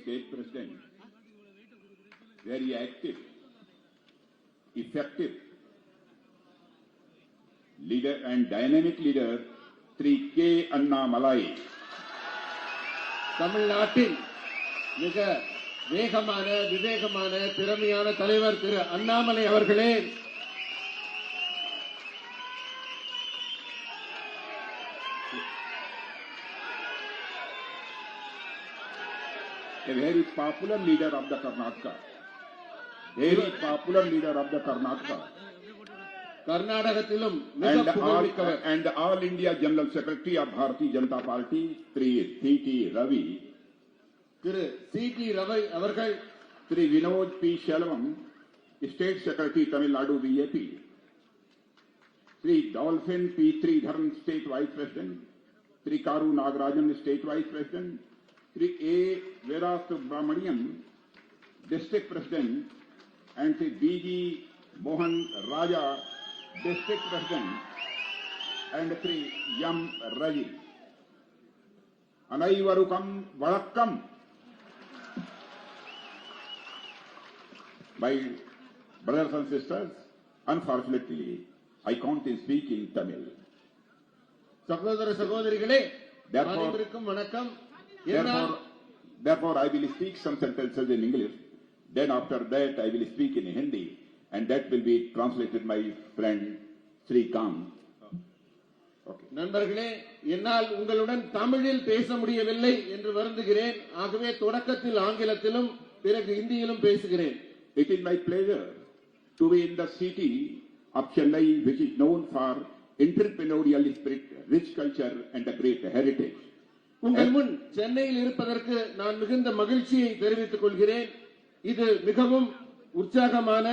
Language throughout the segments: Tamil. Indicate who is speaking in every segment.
Speaker 1: state president, very active, effective leader and dynamic leader, Sri K. Annamalai.
Speaker 2: தமிழ்நாட்டின் மிக வேகமான விவேகமான திறமையான தலைவர் திரு அண்ணாமலை அவர்களே,
Speaker 1: a very popular leader of the Karnataka. Very popular leader of the Karnataka.
Speaker 2: கர்நாடகத்திலும் மிக புகழ்மிக்கவர்.
Speaker 1: And All India General Secretary of Bharatiya Janata Party, Sri C.T. Ravi.
Speaker 2: Thiru C.T. Ravi அவர்கள்,
Speaker 1: Sri Vinod P. Shalvam, State Secretary Tamil Nadu BJP. Sri Dolphin P. Sridharan, State Vice President. Sri Karu Nagarajan, State Vice President. Sri A. Vera Subramaniam, District President, and Sri B.G. Mohan Raja, District President, and Sri Yam Raji. Anaivarukam Varakkam. My brothers and sisters, unfortunately, I can't speak in Tamil.
Speaker 2: சகோதர சகோதரிகளே, அனைவருக்கும் வணக்கம்.
Speaker 1: Therefore, I will speak some sentences in English. Then after that, I will speak in Hindi, and that will be translated by my friend Sri Kant. Okay.
Speaker 2: நண்பர்களே, என்னால் உங்களுடன் தமிழில் பேச முடியவில்லை என்று வருந்துகிறேன். ஆகவே தொடக்கத்தில் ஆங்கிலத்திலும் பிறகு ஹிந்தியிலும் பேசுகிறேன்.
Speaker 1: It is my pleasure to be in the city of Chennai, which is known for entrepreneurial spirit, rich culture, and a great heritage.
Speaker 2: உங்கள் முன் சென்னையில் இருப்பதற்கு நான் மிகுந்த மகிழ்ச்சியை தெரிவித்துக் கொள்கிறேன். இது மிகவும் உற்சாகமான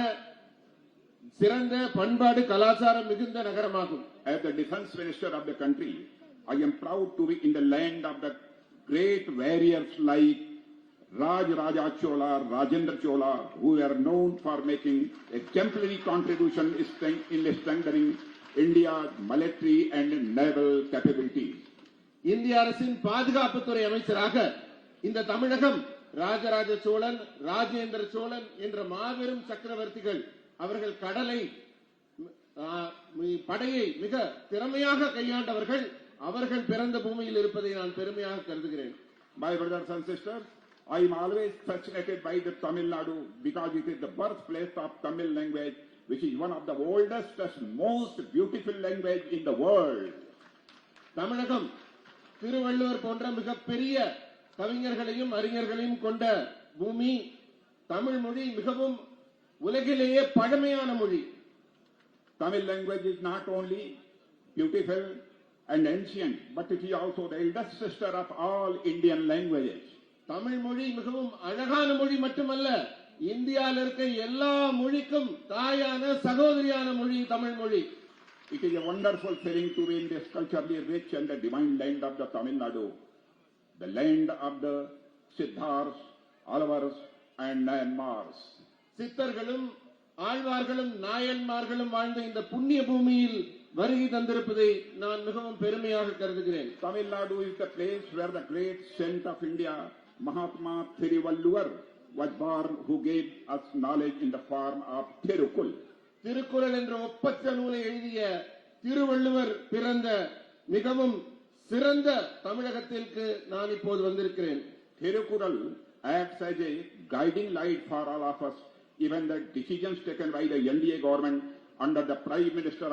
Speaker 2: சிறந்த பண்பாடு கலாச்சாரம் மிகுந்த நகரமாகும்.
Speaker 1: As the defense minister of the country, I am proud to be in the land of the great warriors like Raj Raja Chola, Rajendra Chola, who are known for making exemplary contribution in strengthening India's military and naval capabilities.
Speaker 2: இந்திய அரசின் பாதுகாப்புத்துறை அமைச்சராக இந்த தமிழகம் ராஜராஜ சோழன், ராஜேந்திர சோழன் என்ற மாபெரும் சக்கரவர்த்திகள் அவர்கள் கடலை படையை மிக திறமையாக கையாண்டவர்கள், அவர்கள் பிறந்த பூமியில் இருப்பதை நான் பெருமையாக கருதுகிறேன்.
Speaker 1: My brothers and sisters, I am always fascinated by the Tamil Nadu because it is the birthplace of Tamil language, which is one of the oldest and most beautiful language in the world.
Speaker 2: தமிழகம் திருவள்ளுவர் போன்ற மிகப்பெரிய கவிஞர்களையும் அறிஞர்களையும் கொண்ட பூமி. தமிழ் மொழி மிகவும் உலகிலேயே பழமையான மொழி.
Speaker 1: Tamil language is not only beautiful and ancient, but it is also the eldest sister of all Indian languages.
Speaker 2: Tamil மொழி மிகவும் அழகான மொழி மட்டுமல்ல, இந்தியாவில் இருக்க எல்லா மொழிக்கும் தாயான சகோதரியான மொழி தமிழ் மொழி.
Speaker 1: It is a wonderful feeling to be in this culturally rich and the divine land of the Tamil Nadu, the land of the Siddhars, Alvars, and Nayanmars.
Speaker 2: சித்தர்களும் ஆழ்வார்களும் நாயன்மார்களும் வாழ்ந்த இந்த புண்ணிய பூமியில் வருகை தந்திருப்பதை நான் மிகவும் பெருமையாக கருதுகிறேன்.
Speaker 1: Tamil Nadu is the place where the great saint of India, Mahatma Thiruvalluvar, was born, who gave us knowledge in the form of Thirukul.
Speaker 2: Thirukkural என்ற ஒப்பற்ற நூலை எழுதிய திருவள்ளுவர் பிறந்த மிகவும் சிறந்த தமிழகத்திற்கு நான் இப்போது வந்திருக்கிறேன்.
Speaker 1: Thirukkural acts as a guiding light for all of us. Even the decisions taken by the NDA government under the Prime Minister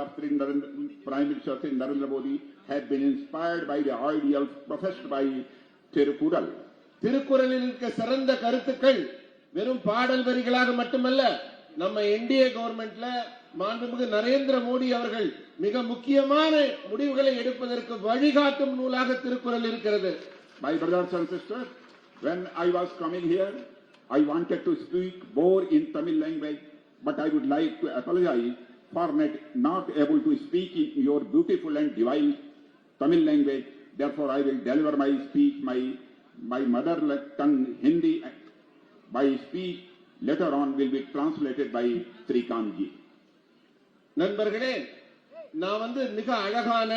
Speaker 1: Narendra Modi have been inspired by the ideals professed by Thirukkural.
Speaker 2: திருக்குறளில் இருக்க சிறந்த கருத்துக்கள் வெறும் பாடல் வரிகளாக மட்டுமல்ல, நம்ம என்டிஏ கவர்மெண்ட்ல மாண்புமிகு நரேந்திர மோடி அவர்கள் மிக முக்கியமான முடிவுகளை எடுப்பதற்கு வழிகாட்டும் நூலாக திருக்குறள் இருக்கிறது.
Speaker 1: My brothers and sisters, when I was coming here, I wanted to speak more in Tamil language, but I would like to apologize for not able to speak in your beautiful and divine Tamil language. Therefore, I will deliver my speech, my mother tongue Hindi. My speech later on will be translated by Sri Kant ji.
Speaker 2: நண்பர்களே, நான் மிக அழகான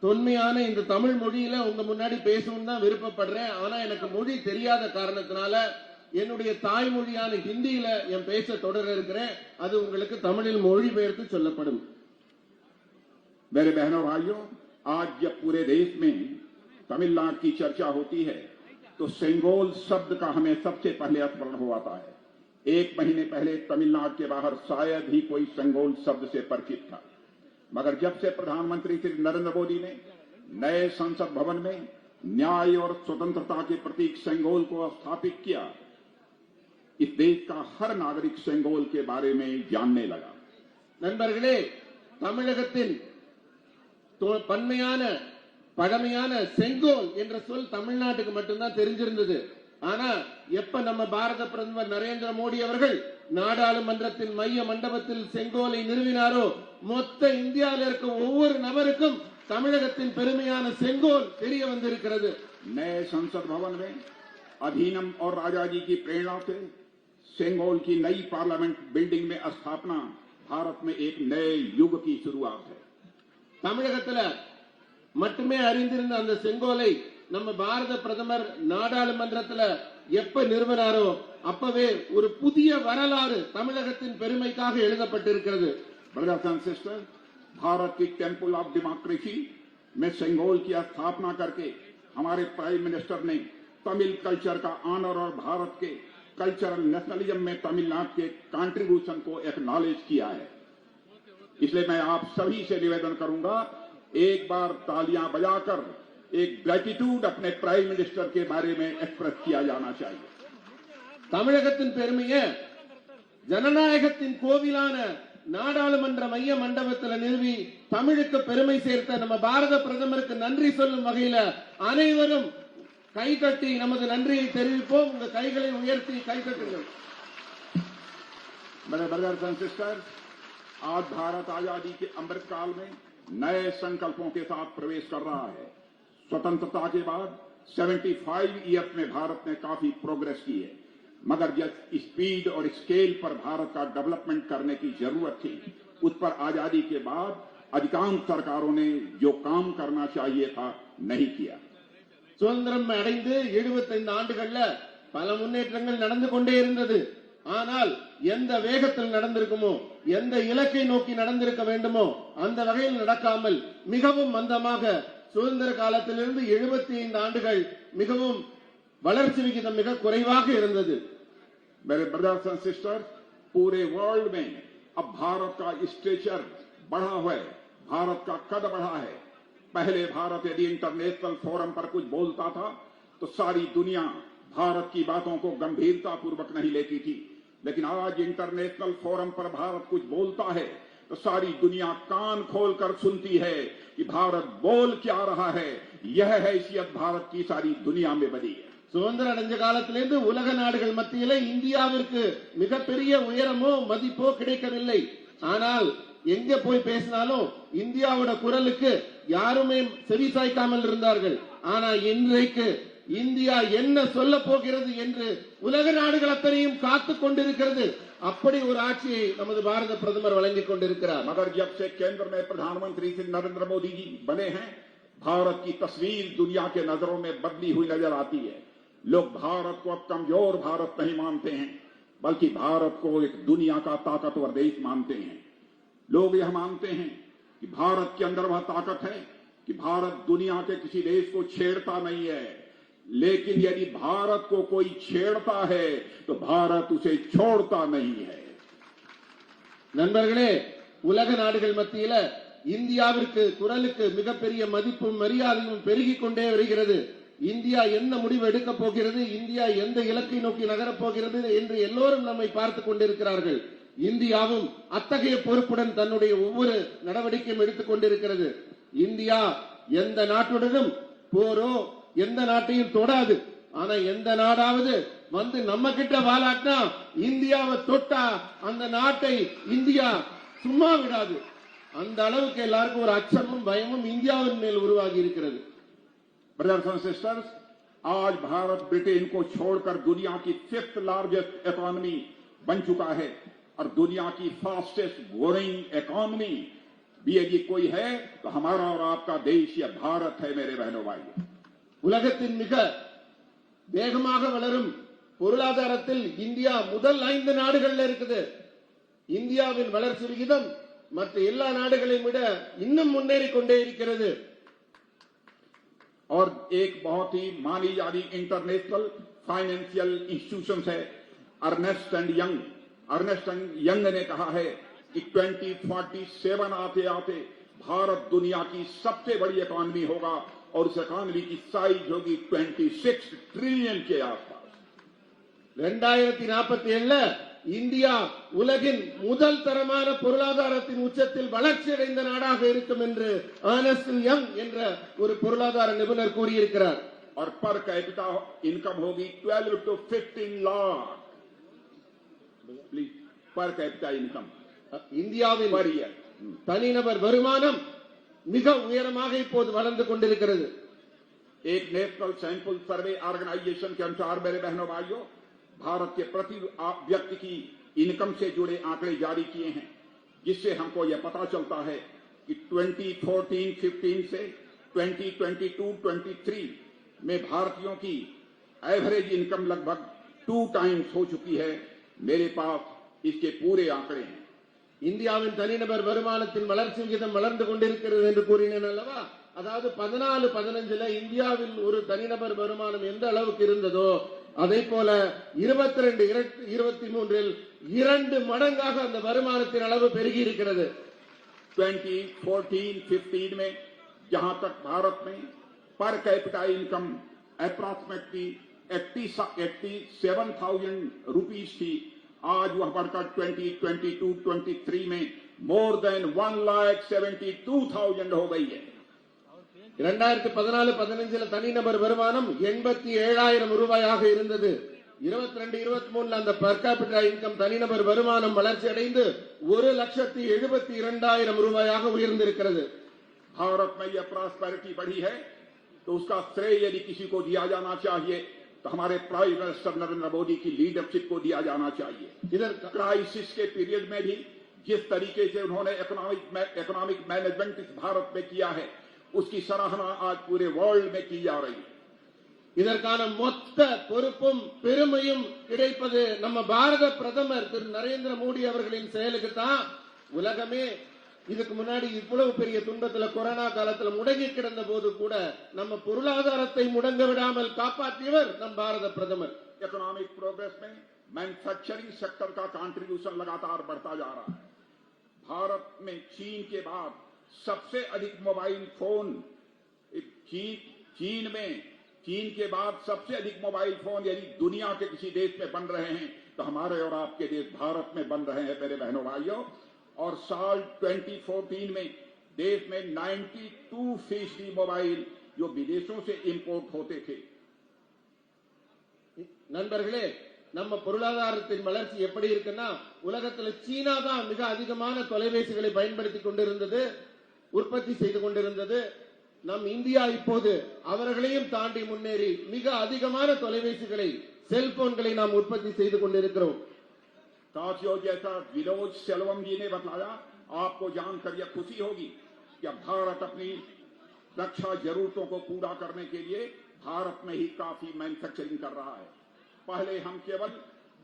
Speaker 2: தொன்மையான இந்த தமிழ் மொழியில உங்க முன்னாடி பேசணும்னு தான் விருப்பப்படுறேன். ஆனா எனக்கு மொழி தெரியாத காரணத்தினால என்னுடைய தாய்மொழியான ஹிந்தியில என் பேச தொடர இருக்கிறேன். அது உங்களுக்கு தமிழில் மொழிபெயர்த்து சொல்லப்படும்.
Speaker 1: मेरे बहनों भाइयों, आज जब पूरे देश में तमिलनाडु की चर्चा होती है तो सेंगोल शब्द का हमें सबसे पहले स्मरण हो आता है। एक महीने पहले तमिलनाडु के बाहर शायद ही कोई सेंगोल शब्द से परिचित था, मगर जब से प्रधानमंत्री श्री नरेंद्र मोदी ने नए संसद भवन में न्याय और स्वतंत्रता के प्रतीक सेंगोल को स्थापित किया, इस देश का हर नागरिक सेंगोल के बारे में जानने लगा।
Speaker 2: நண்பர்களே, தமிழகத்தின் பன்மையான பழமையான செங்கோல் என்ற சொல் தமிழ்நாட்டுக்கு மட்டும்தான் தெரிஞ்சிருந்தது. ஆனா எப்ப நம்ம பாரத பிரதமர் நரேந்திர மோடி அவர்கள் நாடாளுமன்றத்தின் மைய மண்டபத்தில் செங்கோலை நிறுவினாரோ, மொத்த இந்தியாவில் இருக்க ஒவ்வொரு நபருக்கும் தமிழகத்தின் பெருமையான செங்கோல் தெரிய வந்திருக்கிறது.
Speaker 1: नए संसद भवन में अधिनियम और राजा जी की प्रेरणा से सेंगोल की नई पार्लियामेंट बिल्डिंग में स्थापना भारत में एक नए युग की शुरुआत है।
Speaker 2: தமிழகத்துல மட்டுமே அறிந்திருந்த அந்த செங்கோலை நம்ம பாரத பிரதமர் நாடாளுமன்றத்துல எப்ப நிறுவனாரோ அப்பவே ஒரு புதிய வரலாறு தமிழகத்தின் பெருமைக்காக எழுதப்பட்டிருக்கிறது.
Speaker 1: ब्रदर्स एंड सिस्टर्स, भारत की टेम्पल ऑफ डेमोक्रेसी में सेंगोल की स्थापना करके हमारे प्राइम मिनिस्टर ने तमिल कल्चर का ऑनर और भारत के कल्चरल नेशनलिज्म में तमिलनाडु के कंट्रीब्यूशन को एक्नॉलेज किया है। इसलिए मैं आप सभी से निवेदन करूंगा, एक बार तालियां बजाकर एक ग्रेटिट्यूड अपने प्राइम मिनिस्टर के बारे में एक्सप्रेस किया जाना चाहिए।
Speaker 2: தமிழகத்தின் பெருமையை ஜனநாயகத்தின் கோவிலான நாடாளுமன்ற மைய மண்டபத்தில் நிறுவி தமிழுக்கு பெருமை சேர்த்த நம்ம பாரத பிரதமருக்கு நன்றி சொல்லும் வகையில அனைவரும் கை தட்டி நமது நன்றியை தெரிவிப்போம். உங்க கைகளை உயர்த்தி கை தட்டுங்கள்.
Speaker 1: मेरे ब्रदर्स एंड सिस्टर्स, आज भारत आजादी के अमृत काल में नए संकल्पों के साथ प्रवेश कर रहा है। स्वतंत्रता के बाद 75 ईयर्स में भारत ने काफी प्रोग्रेस की है, मगर जिस स्पीड और स्केल पर भारत का डेवलपमेंट करने की जरूरत थी, उस पर आजादी के बाद अधिकांश सरकारों ने जो काम करना चाहिए था नहीं किया।
Speaker 2: சுதந்திரம் அடைந்து 75 ஆண்டுகள்ல பல முன்னேற்றங்கள் நடந்து கொண்டே இருந்தது. ஆனால் எந்த வேகத்தில் நடந்திருக்குமோ, எந்த இலக்கை நோக்கி நடந்திருக்க வேண்டுமோ அந்த வகையில் நடக்காமல் மிகவும் மந்தமாக சுதந்திர காலத்திலிருந்து 75 ஆண்டுகள் மிகவும் வளர்ச்சி விகிதம் மிக குறைவாக இருந்தது.
Speaker 1: मेरे ब्रदर्स एंड सिस्टर्स, पूरे वर्ल्ड में अब भारत का स्टेचर बढ़ा हुआ है, भारत का कद बढ़ा है। पहले भारत यदि इंटरनेशनल फोरम पर कुछ बोलता था तो सारी दुनिया भारत की बातों को गंभीरता पूर्वक नहीं लेती थी, लेकिन आज इंटरनेशनल फोरम पर भारत कुछ बोलता है तो सारी दुनिया कान खोलकर सुनती है कि भारत बोल क्या रहा है। यह हैसियत भारत की सारी दुनिया में बनी है।
Speaker 2: சுதந்திரம் அடைஞ்ச காலத்திலிருந்து உலக நாடுகள் மத்தியில இந்தியாவிற்கு மிகப்பெரிய உயரமோ மதிப்போ கிடைக்கவில்லை. ஆனால் எங்க போய் பேசினாலும் இந்தியாவோட குரலுக்கு யாருமே செவிசாய்க்காமல் இருந்தார்கள். ஆனா இன்றைக்கு இந்தியா என்ன சொல்ல போகிறது என்று உலக நாடுகள் அத்தனையும் காத்து கொண்டிருக்கிறது. அப்படி ஒரு ஆட்சியை நமது பாரத பிரதமர் வழங்கிக் கொண்டிருக்கிறார்.
Speaker 1: मगर जब से केंद्र में प्रधानमंत्री श्री नरेंद्र मोदी जी बने हैं, भारत की तस्वीर दुनिया के नजरों में बदली हुई नजर आती है। लोग भारत को अब कमजोर भारत नहीं मानते हैं, बल्कि भारत को एक दुनिया का ताकतवर देश मानते हैं। लोग यह मानते हैं कि भारत के अंदर वह ताकत है कि भारत दुनिया के किसी देश को छेड़ता नहीं है, लेकिन यदि भारत को कोई छेड़ता है तो भारत उसे छोड़ता नहीं है।
Speaker 2: நண்பர்களே, உலக நாடுகள் மத்தியில இந்தியாவிற்கு குரலுக்கு மிகப்பெரிய மதிப்பும் மரியாதையும் பெருகிக் கொண்டே வருகிறது. இந்தியா என்ன முடிவு எடுக்க போகிறது, இந்தியா எந்த இலக்கை நோக்கி நகரப் போகிறது என்று எல்லோரும் நம்மை பார்த்துக் கொண்டிருக்கிறார்கள். இந்தியாவும் அத்தகைய பொறுப்புடன் தன்னுடைய ஒவ்வொரு நடவடிக்கையும் எடுத்துக் கொண்டிருக்கிறது. இந்தியா எந்த நாட்டுடனும் போரோ எந்த நாட்டையும் தொடாது. ஆனா எந்த நாடாவது வந்து நம்ம கிட்ட வாலாட்டினா, இந்தியாவை தொட்டா அந்த நாட்டை இந்தியா சும்மா விடாது. அந்த அளவுக்கு எல்லாருக்கும் ஒரு அச்சமும் பயமும் இந்தியாவின் மேல் உருவாகி இருக்கிறது.
Speaker 1: ब्रदर्स एंड सिस्टर्स, आज भारत ब्रिटेन को छोड़कर दुनिया की 5th लार्जेस्ट इकोनॉमी बन चुका है और दुनिया की फास्टेस्ट ग्रोइंग इकोनॉमी भी यदि कोई है तो हमारा और आपका देश यह भारत है मेरे बहनों भाई।
Speaker 2: உலகத்தின் மிக வேகமாக வளரும் பொருளாதாரத்தில் இந்தியா முதல் 5 நாடுகள்ல இருக்குது. இந்தியாவின் வளர்ச்சி விகிதம் மற்ற எல்லா நாடுகளையும் விட இன்னும் முன்னேறி கொண்டே இருக்கிறது.
Speaker 1: और एक बहुत ही मानी जानी इंटरनेशनल फाइनेंशियल इंस्टीट्यूशन है Ernst and Young. Ernst and Young ने कहा है कि 2047 आते आते भारत दुनिया की सबसे बड़ी इकॉनमी होगा और उस इकॉनमी की साइज होगी 26 ट्रिलियन के आसपास।
Speaker 2: 2047 இந்தியா உலகின் முதல் தரமான பொருளாதாரத்தின் உச்சத்தில் வளர்ச்சி அடைந்த நாடாக இருக்கும் என்று அர்னெஸ்ட் யங் என்ற ஒரு பொருளாதார நிபுணர் கூறியிருக்கிறார்.
Speaker 1: और पर कैपिटा इनकम होगी 12 to 15 lakh per capita income.
Speaker 2: இந்தியாவின் தனிநபர் வருமானம் மிக உயரமாக இப்போது வளர்ந்து கொண்டிருக்கிறது.
Speaker 1: एक नेशनल सैंपल सर्वे ऑर्गेनाइजेशन के अनुसार मेरे बहनों भाइयों भारत के प्रति व्यक्ति की इनकम से जुड़े आंकड़े जारी किए हैं, जिससे हमको यह पता चलता है कि 2014-15 से 2022-23 में भारतीयों की एवरेज इनकम लगभग 2 टाइम्स हो चुकी है। मेरे पास इसके पूरे आंकड़े हैं।
Speaker 2: இந்தியாவின் தனிநபர் வருமானத்தின் வளர்ச்சி விகிதம் வளர்ந்து கொண்டிருக்கிறது என்று கூறினேன் அல்லவா? அதாவது 14-15 இந்தியாவில் ஒரு தனிநபர் வருமானம் எந்த அளவுக்கு இருந்ததோ அதே போல 22-23 2 மடங்காக அந்த வருமானத்தின் அளவு பெருகி இருக்கிறது.
Speaker 1: 2014-15 में जहां तक भारत में per capita income approximately 87,000 rupees थी, आज वह बढ़कर 2022-23 में मोर देन 1,72,000 हो गई है।
Speaker 2: 2014-15 தனிநபர் வருமானம் 87,000 ரூபாயாக இருந்தது. 22-23 அந்த பர் கேபிட்டா இன்கம் தனிநபர் வருமானம் வளர்ச்சி அடைந்து 1,72,000 ரூபாயாக உயர்ந்திருக்கிறது.
Speaker 1: भारत में यह प्रॉस्पेरिटी बढ़ी है तो उसका श्रेय यदि किसी को दिया जाना चाहिए तो हमारे प्राइम मिनिस्टर नरेंद्र मोदी की लीडरशिप को दिया जाना चाहिए। इधर क्राइसिस के पीरियड में भी जिस तरीके से उन्होंने इकोनॉमिक मैनेजमेंट इस भारत में किया है उसकी सराहना आज पूरे वर्ल्ड में की जा रही है।
Speaker 2: இதற்கான மொத்த பொறுப்பும் பெருமையும் கிடைப்பது நம்ம பாரத பிரதமர் திரு நரேந்திர மோடி அவர்களின் செயலுக்கு தான். உலகமே இதுக்கு முன்னாடி இவ்வளவு பெரிய துன்பத்துல கொரோனா காலத்துல முடங்கி கிடந்த போது கூட நம்ம பொருளாதாரத்தை முடங்க விடாமல் காப்பாற்றியவர் நம் பாரத பிரதமர்.
Speaker 1: इकोनॉमिक प्रोग्रेस में मैन्युफैक्चरिंग सेक्टर का कंट्रीब्यूशन लगातार बढ़ता जा रहा है। भारत में चीन के बाद सबसे अधिक मोबाइल फोन चीन के बाद सबसे अधिक मोबाइल फोन यदि दुनिया के किसी देश में बन रहे हैं तो हमारे और आपके देश भारत में बन रहे हैं मेरे बहनों भाइयों। और साल 2014 में देश में 92% मोबाइल जो विदेशों से इंपोर्ट होते थे।
Speaker 2: நண்பர்களே, நம்ம பொருளாதாரத்தின் வளர்ச்சி எப்படி இருக்குன்னா உலகத்தில் சீனா தான் மிக அதிகமான தொலைபேசிகளை பயன்படுத்திக் கொண்டிருந்தது, உற்பத்தி செய்து கொண்டிருந்தது. நம் இந்தியா இப்போது அவர்களையும் தாண்டி முன்னேறி மிக அதிகமான தொலைபேசிகளை செல்போன்களை நாம் உற்பத்தி செய்து கொண்டிருக்கிறோம்.
Speaker 1: साथियों, जैसा विनोद सेल्वम जी ने बताया, आपको जानकर यह खुशी होगी कि भारत अपनी रक्षा जरूरतों को पूरा करने के लिए भारत में ही काफी मैन्युफैक्चरिंग कर रहा है। पहले हम केवल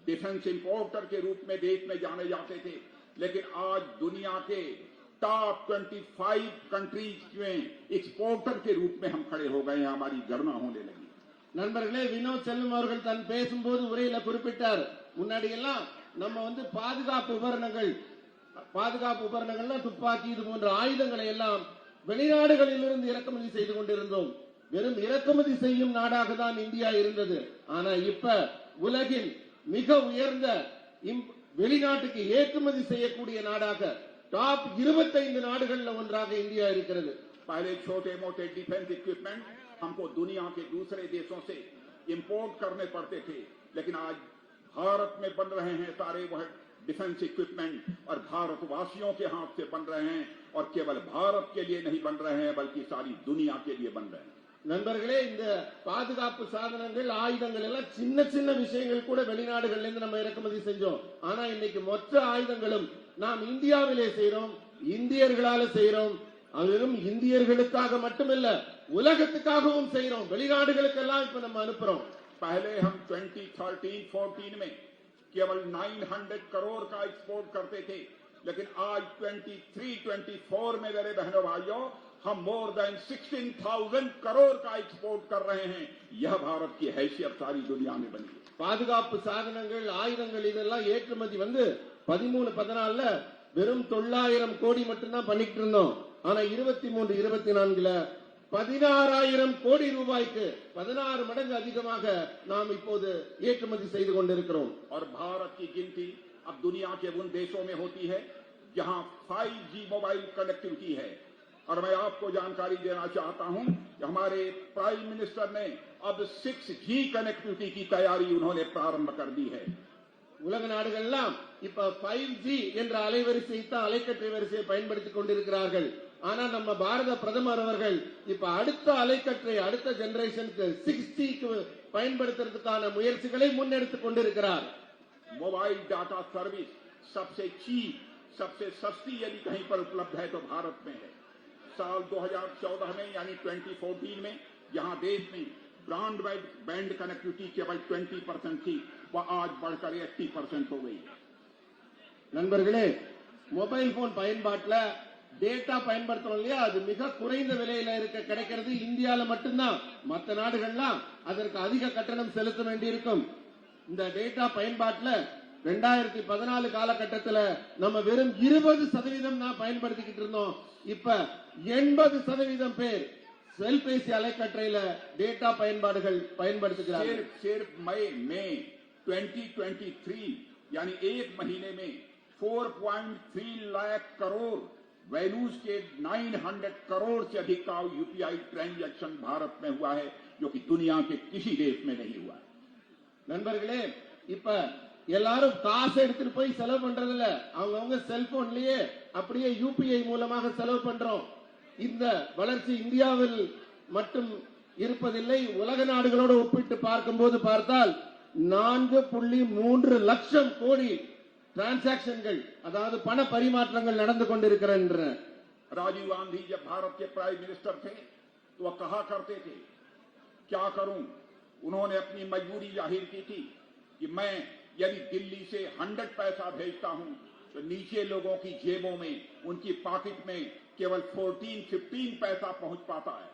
Speaker 1: डिफेंस इंपोर्टर के रूप में देश में जाने जाते थे, लेकिन आज दुनिया के टॉप 25 कंट्रीज में एक्सपोर्टर के रूप में हम खड़े हो गए हैं। हमारी गणना होने लगी।
Speaker 2: நண்பர்களே, வினோத் செல்வம் அவர்கள் தன் பேசும்போது உரையில குறிப்பிட்டார், முன்னாடி எல்லாம் நம்ம பாதுகாப்பு உபகரணங்கள்னா துப்பாக்கி இது போன்ற ஆயுதங்களை எல்லாம் வெளிநாடுகளிலிருந்து இறக்குமதி செய்து கொண்டிருந்தோம். வெறும் இறக்குமதி செய்யும் நாடாக தான் இந்தியா இருந்தது. ஆனா இப்ப உலகின் மிக உயர்ந்த வெளிநாட்டுக்கு ஏற்றுமதி செய்யக்கூடிய நாடாக டாப் 25 நாடுகள்ல ஒன்றாக இந்தியா இருக்கிறது.
Speaker 1: पहले छोटे मोटे डिफेंस इक्विपमेंट हमको दुनिया के दूसरे देशों से इंपोर्ट करने पड़ते थे, लेकिन आज भारत में बन रहे हैं सारे वह डिफेंस इक्विपमेंट और भारतवासियों के हाथ से बन रहे हैं और केवल भारत के लिए नहीं बन रहे हैं बल्कि सारी दुनिया के लिए बन रहे हैं।
Speaker 2: நண்பர்களே, இந்த பாதுகாப்பு சாதனங்கள் ஆயுதங்கள் எல்லாம் சின்ன சின்ன விஷயங்கள் கூட வெளிநாடுகள்ல இருந்து நம்ம இறக்குமதி செஞ்சோம். ஆனா இன்னைக்கு மொத்த ஆயுதங்களும் நாம் இந்தியாவிலே செய்றோம். இந்தியர்களால செய்யறோம். அதுவும் இந்தியர்களுக்காக மட்டுமல்ல, உலகத்துக்காகவும் செய்யறோம். வெளிநாடுகளுக்கெல்லாம் இப்ப நம்ம அனுப்புறோம்.
Speaker 1: पहले हम 2013-14 में केवल 900 करोड़ का एक्सपोर्ट करते थे, लेकिन आज 23-24 में मेरे बहनों भाइयों हम मोर देन 16,000 करोड़ का एक्सपोर्ट कर रहे हैं। यह भारत की हैसियत सारी दुनिया में बनी है।
Speaker 2: பாதுகாப்பு சாதனங்கள், ஆயுதங்கள் இதெல்லாம் ஏற்றுமதி 13-14ல வெறும் 900 கோடி மட்டும்தான் பண்ணிட்டு இருந்தோம். ஆனா 23-24ல 16,000 கோடி ரூபாய்க்கு 16 மடங்கு அதிகமாக நாம் இப்போது ஏற்றுமதி செய்து கொண்டிருக்கிறோம்.
Speaker 1: और भारत की गिनती अब दुनिया के उन देशों में होती है जहां 5G मोबाइल कनेक्टिविटी है। और मैं आपको जानकारी देना चाहता हूं कि हमारे प्राइम मिनिस्टर ने अब 6G कनेक्टिविटी की तैयारी उन्होंने प्रारंभ कर दी है।
Speaker 2: உலக நாடுகள்லாம் இப்ப 5G என்ற அலைவரிசை தான் அலைக்கற்றை வரிசையை பயன்படுத்திக் கொண்டிருக்கிறார்கள். ஆனா நம்ம பாரத பிரதமர் அவர்கள் இப்ப அடுத்த அலைக்கற்றை, அடுத்த ஜெனரேஷனுக்கு 6G பயன்படுத்துறதுக்கான முயற்சிகளை முன்னெடுத்துக் கொண்டிருக்கிறார்.
Speaker 1: मोबाइल डाटा सर्विस सबसे चीप, सबसे सस्ती यदि कहीं पर उपलब्ध है तो भारत में है। साल 2014 में यानी 2014 में यहां देश में ब्रॉडबैंड कनेक्टिविटी केवल 20% थी, वह आज बढ़कर 80% हो गई।
Speaker 2: நண்பர்களே, மொபைல் போன் பயன்பாட்டுல டேட்டா பயன்படுத்துறோம் இல்லையா, அது மிக குறைந்த விலையில கிடைக்கிறது இந்தியால மட்டும்தான். மற்ற நாடுகள்லாம் அதற்கு அதிக கட்டணம் செலுத்த வேண்டியிருக்கும். இந்த டேட்டா பயன்பாட்டுல 2014 காலகட்டத்தில் நம்ம வெறும் 20% தான் பயன்படுத்திக்கிட்டு இருந்தோம். இப்ப 80% பேர் செல்பேசி அலைக்கற்றையில டேட்டா பயன்பாடுகள் பயன்படுத்துகிறார்கள்.
Speaker 1: सिर्फ मई 2023 यानी एक महीने में 4.3 लाख करोड़ वैल्यूज के 900 करोड़ से अधिक का यूपीआई ट्रांजैक्शन भारत में हुआ है, जो कि दुनिया के किसी देश में नहीं हुआ है।
Speaker 2: நண்பர்களே, இப்ப எல்லாரும் காசு எடுத்துட்டு போய் செலவு பண்றது இல்ல, அவங்க செல்போன்லயே அப்படியே யூபிஐ மூலமாக செலவு பண்றோம். இந்த வளர்ச்சி இந்தியாவில் மட்டும் இருப்பதில்லை, உலக நாடுகளோடு ஒப்பிட்டு பார்க்கும்போது பார்த்தால் 4.3 லட்சம் கோடி டிரான்சாக்சன்கள், அதாவது பண பரிமாற்றங்கள் நடந்து கொண்டிருக்கின்றன.
Speaker 1: राजीव गांधी जब भारत के प्राइम मिनिस्टर थे तो वह कहा करते थे, क्या करूं? उन्होंने अपनी मजबूरी जाहिर की थी कि मैं यदि दिल्ली से 100 पैसा भेजता हूं तो नीचे लोगों की जेबों में, उनकी पॉकेट में केवल 14-15 पैसा पहुंच पाता है।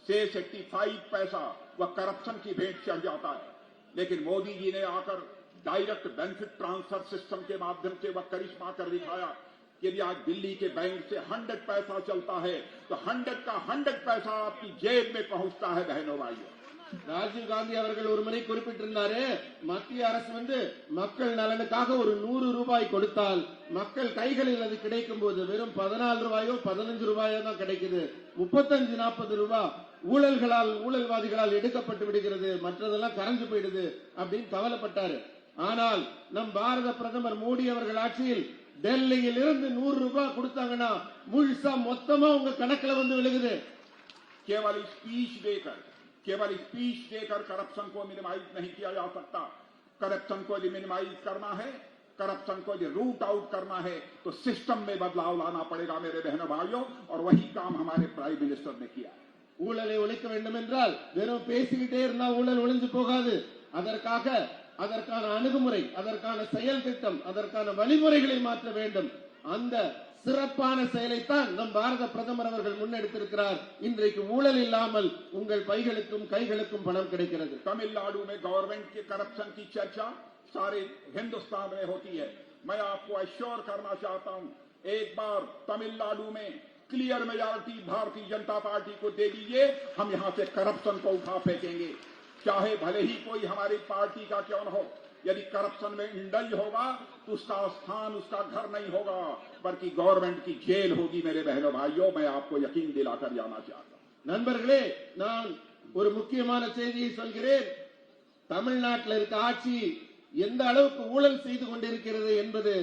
Speaker 1: 65 पैसा वह करप्शन की भेंट चढ़ जाता है। लेकिन मोदी जी ने आकर डायरेक्ट बेनिफिट ट्रांसफर सिस्टम के माध्यम से वह करिश्मा कर दिखाया कि यदि आज दिल्ली के बैंक से 100 पैसा चलता है तो 100 का 100 पैसा आपकी जेब में पहुंचता है। बहनों भाइयों,
Speaker 2: ராஜீவ் காந்தி அவர்கள் ஒரு முறை குறிப்பிட்டிருந்தாரு, மத்திய அரசு மக்கள் நலனுக்காக ஒரு 100 ரூபாய் கொடுத்தால் மக்கள் கைகளில் அது கிடைக்கும் போது வெறும் 14 ரூபாயோ 15 ரூபாயோ தான் கிடைக்குது. 35-40 ரூபாய் ஊழல்வாதிகளால் எடுக்கப்பட்டு விடுகிறது, மற்றதெல்லாம் கரைஞ்சு போயிடுது அப்படின்னு கவலைப்பட்டாரு. ஆனால் நம் பாரத பிரதமர் மோடி அவர்கள் ஆட்சியில் டெல்லியில் இருந்து 100 ரூபாய் கொடுத்தாங்கன்னா முழுசா மொத்தமா உங்க கணக்குல வந்து விழுகுது.
Speaker 1: केवल स्पीच देकर करप्शन को मिनिमाइज नहीं किया जा सकता। करप्शन को यदि मिनिमाइज करना है, करप्शन को यदि रूट आउट करना है तो सिस्टम में बदलाव लाना पड़ेगा मेरे बहनों भाइयों, और वही काम हमारे प्राइम मिनिस्टर ने किया।
Speaker 2: ஊழலை ஒழிக்க வேண்டும் என்றால் வெறும் பேசிக்கிட்டே இருந்தா ஊழல் ஒழிஞ்சு போகாது. அதற்கான அணுகுமுறை, அதற்கான செயல் திட்டம், அதற்கான வழிமுறைகளை மாற்ற வேண்டும். அந்த சிறப்பான செயலைத்தான் நம் பாரத பிரதமர் அவர்கள் முன்னெடுத்திருக்கிறார். இன்றைக்கு ஊழல் இல்லாமல் உங்கள் பைகளுக்கும் கைகளுக்கும் பணம் கிடைக்கிறது.
Speaker 1: तमिलनाडु में गवर्नमेंट के करप्शन की चर्चा सारे हिंदुस्तान में होती है। मैं आपको एश्योर करना चाहता हूं, एक बार तमिलनाडु में clear majority Bharatiya Janata party को दे दीजिए, हम यहां से करप्शन को उठा फेंकेंगे। चाहे भले ही कोई हमारी पार्टी का क्यों न हो, यदि करप्शन में इंडल्ज होगा तो उसका स्थान, उसका घर नहीं होगा, बल्कि गवर्नमेंट की जेल होगी। मेरे बहनों भाइयों, मैं आपको यकीन दिलाकर जाना चाहता हूं।
Speaker 2: நண்பர்களே, நான் ஒரு முக்கியமான செய்தியை சொல்கிறேன். தமிழ்நாட்டில் இருக்க ஆட்சி எந்த அளவுக்கு ஊழல் செய்து கொண்டிருக்கிறது என்பது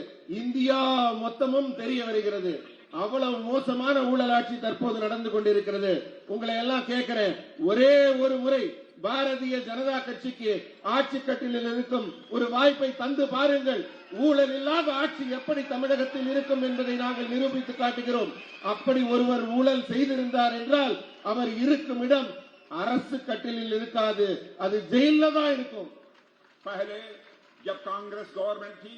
Speaker 2: இந்தியா மொத்தமும் தெரிய வருகிறது. அவ்வளவு மோசமான ஊழல் ஆட்சி தற்போது நடந்து கொண்டிருக்கிறது. உங்களை எல்லாம் கேட்கிறேன், ஒரே ஒரு முறை பாரதிய ஜனதா கட்சிக்கு ஆட்சி கட்டிலில் இருக்கும் ஒரு வாய்ப்பை தந்து பாருங்கள். ஊழல் இல்லாத ஆட்சி எப்படி தமிழகத்தில் இருக்கும் என்பதை நாங்கள் நிரூபித்து காட்டுகிறோம். அப்படி ஒருவர் ஊழல் செய்திருந்தார் என்றால் அவர் இருக்கும் இடம் அரசு கட்டிலில் இருக்காது, அது ஜெயில தான் இருக்கும்.
Speaker 1: पहले जब कांग्रेस गवर्नमेंट थी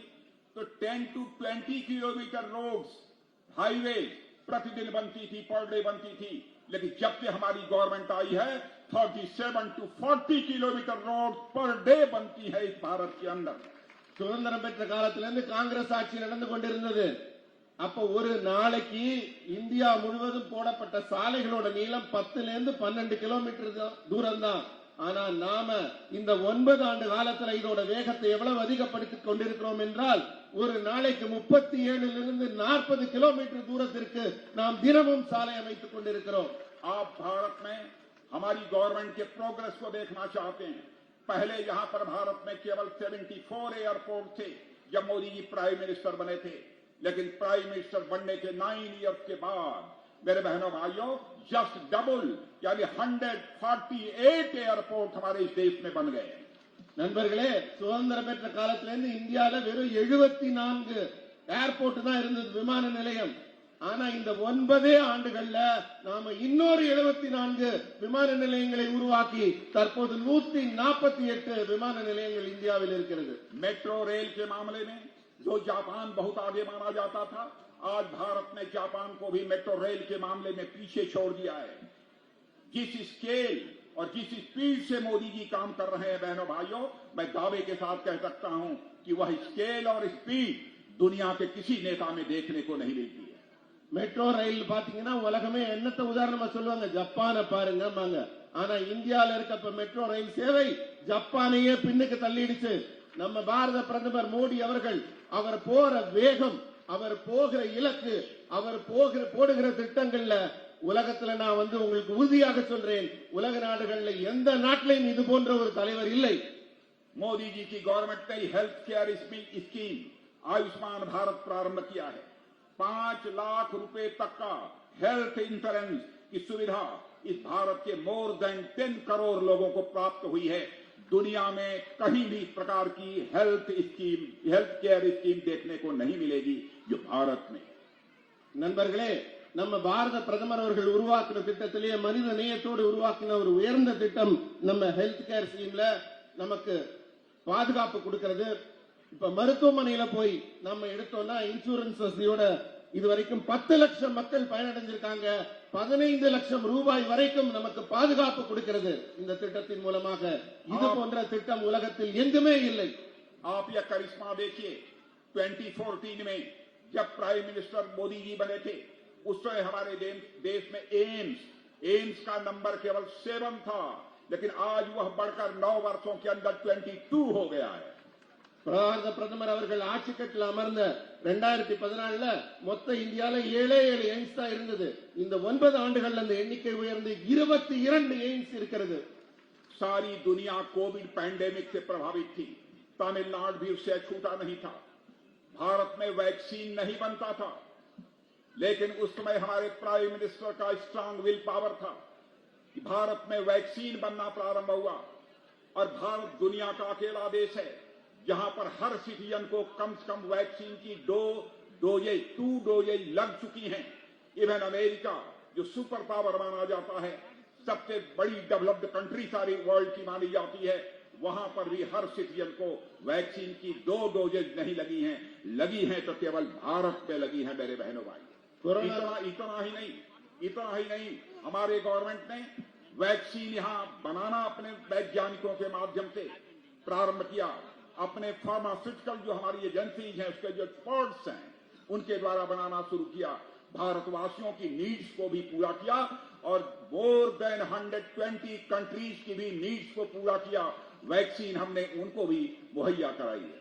Speaker 1: तो 10 to 20 किलोमीटर रोड्स हाईवे प्रतिदिन बनती थी, पर डे बनती थी। लेकिन जब से हमारी गवर्नमेंट आई है 37 to 40 kilometre road per day बनती है इस भारत के अंदर।
Speaker 2: சுதந்திரம் பெற்ற காலத்திலிருந்து காங்கிரஸ் ஆட்சி நடந்து கொண்டிருந்தது. அப்ப ஒரு நாளைக்கு இந்தியா முழுவதும் போடப்பட்ட சாலைகளோட நீளம் 10 to 12 கிலோமீட்டர் தூரம் தான். ஆனா நாம இந்த 9 ஆண்டு காலத்துல இதோட வேகத்தை எவ்வளவு அதிகப்படுத்திக் கொண்டிருக்கிறோம் என்றால் ஒரு நாளைக்கு 37 to 40 கிலோமீட்டர் தூரத்திற்கு நாம் தினமும் சாலை அமைத்துக் கொண்டிருக்கிறோம்.
Speaker 1: आप भारत में हमारी गवर्नमेंट के प्रोग्रेस को देखना चाहते हैं। पहले यहां पर भारत में केवल 74 एयरपोर्ट थे जब मोदी जी प्राइम मिनिस्टर बने थे। लेकिन प्राइम मिनिस्टर बनने के 9 इयर्स के बाद मेरे बहनों भाइयों जस्ट डबल यानी 148 एयरपोर्ट हमारे इस देश में बन गए।
Speaker 2: நண்பர்களே, சுதந்திரம் பெற்ற காலத்திலிருந்து இந்தியால வெறும் 74 ஏர்போர்ட் தான் இருந்தது, விமான நிலையம். ஆனா இந்த 9 ஆண்டுகள்ல நாம இன்னொரு 74 விமான நிலையங்களை உருவாக்கி தற்போது 148 விமான நிலையங்கள் இந்தியாவில் இருக்கிறது.
Speaker 1: मेट्रो रेल के मामले में जो जापान बहुत आगे माना जाता था, आज भारत ने जापान को भी मेट्रो रेल के मामले में पीछे छोड़ दिया है। जिस स्केल और जिस स्पीड से मोदी जी काम कर रहे हैं बहनों भाइयों, मैं दावे के साथ कह सकता हूं कि वह स्केल और स्पीड दुनिया के किसी नेता में देखने को नहीं मिलती है।
Speaker 2: மெட்ரோ ரயில் பாத்தீங்கன்னா உலகமே என்னத்த உதாரணமா சொல்லுவாங்க, ஜப்பான பாருங்க. ஆனா இந்தியால இருக்க மெட்ரோ ரயில் சேவை ஜப்பானையே பின்னுக்கு தள்ளிடுச்சு. நம்ம பாரத பிரதமர் மோடி அவர்கள் அவர் போற வேகம், அவர் போகிற இலக்கு, அவர் போடுகிற திட்டங்கள்ல உலகத்துல நான் உங்களுக்கு உறுதியாக சொல்றேன், உலக நாடுகள்ல எந்த நாட்டிலையும் இது போன்ற ஒரு தலைவர் இல்லை.
Speaker 1: मोदी जी की गवर्नमेंट ने health care scheme Ayushman Bharat प्रारंभ किया है। 5 लाख रुपए तक का हेल्थ इंश्योरेंस की सुविधा इस भारत के मोर देन 10 करोड़ लोगों को प्राप्त हुई है। दुनिया में कहीं भी इस प्रकार की हेल्थ केयर स्कीम देखने को नहीं मिलेगी जो भारत में।
Speaker 2: நண்பர்களே, நம்ம பாரத பிரதமர் அவர்கள் உருவாக்கின திட்டத்திலேயே மனித நேயத்தோடு உருவாக்கின ஒரு உயர்ந்த திட்டம் நம்ம ஹெல்த் கேர் ஸ்கீம்ல நமக்கு பாதுகாப்பு கொடுக்கிறது. இப்ப மருத்துவமனையில போய் நம்ம எடுத்தோம்னா இன்சூரன்ஸ் வசதியோட இதுவரைக்கும் 10 லட்சம் மக்கள் பயனடைஞ்சிருக்காங்க. 15 லட்சம் ரூபாய் வரைக்கும் நமக்கு பாதுகாப்பு கொடுக்கிறது இந்த திட்டத்தின் மூலமாக. இது போன்ற திட்டம் உலகத்தில் எங்குமே இல்லை.
Speaker 1: आप यह करिश्मा देखिए, 2014 में जब प्राइम मिनिस्टर मोदी जी बने थे उस समय हमारे देश में एम्स का नंबर केवल 7 था, लेकिन आज वह बढ़कर 9 वर्षों के अंदर 22 हो गया है।
Speaker 2: பாரத பிரதமர் அவர்கள் ஆட்சி கட்டில் அமர்ந்த 2014ல மொத்த இந்தியால 7 எய்ம்ஸ் தான் இருந்தது. இந்த 9 ஆண்டுகள்ல அந்த எண்ணிக்கை உயர்ந்து 22 எய்ம்ஸ் இருக்கிறது.
Speaker 1: सारी दुनिया कोविड पैंडेमिक से प्रभावित थी, तमिलनाडु भी उससे छूटा नहीं था। भारत में वैक्सीन नहीं बनता था, लेकिन उस समय हमारे प्राइम मिनिस्टर का स्ट्रांग विल पावर था कि भारत में वैक्सीन बनना प्रारंभ हुआ। और भारत दुनिया का अकेला देश है जहां पर हर सिटीजन को कम से कम वैक्सीन की 2 डोजेज लग चुकी हैं। इवन अमेरिका जो सुपर पावर माना जाता है, सबसे बड़ी डेवलप्ड कंट्री सारी वर्ल्ड की मानी जाती है, वहां पर भी हर सिटीजन को वैक्सीन की 2 डोजेज नहीं लगी हैं तो केवल भारत में लगी हैं मेरे बहनों भाई। इतना ही नहीं, हमारे गवर्नमेंट ने वैक्सीन यहां बनाना अपने वैज्ञानिकों के माध्यम से प्रारंभ किया। अपने फार्मास्यूटिकल जो हमारी एजेंसीज हैं, उसके जो एक्सपर्ट्स हैं, उनके द्वारा बनाना शुरू किया। भारतवासियों की नीड्स को भी पूरा किया और मोर देन 120 कंट्रीज की भी नीड्स को पूरा किया। वैक्सीन हमने उनको भी मुहैया कराई है।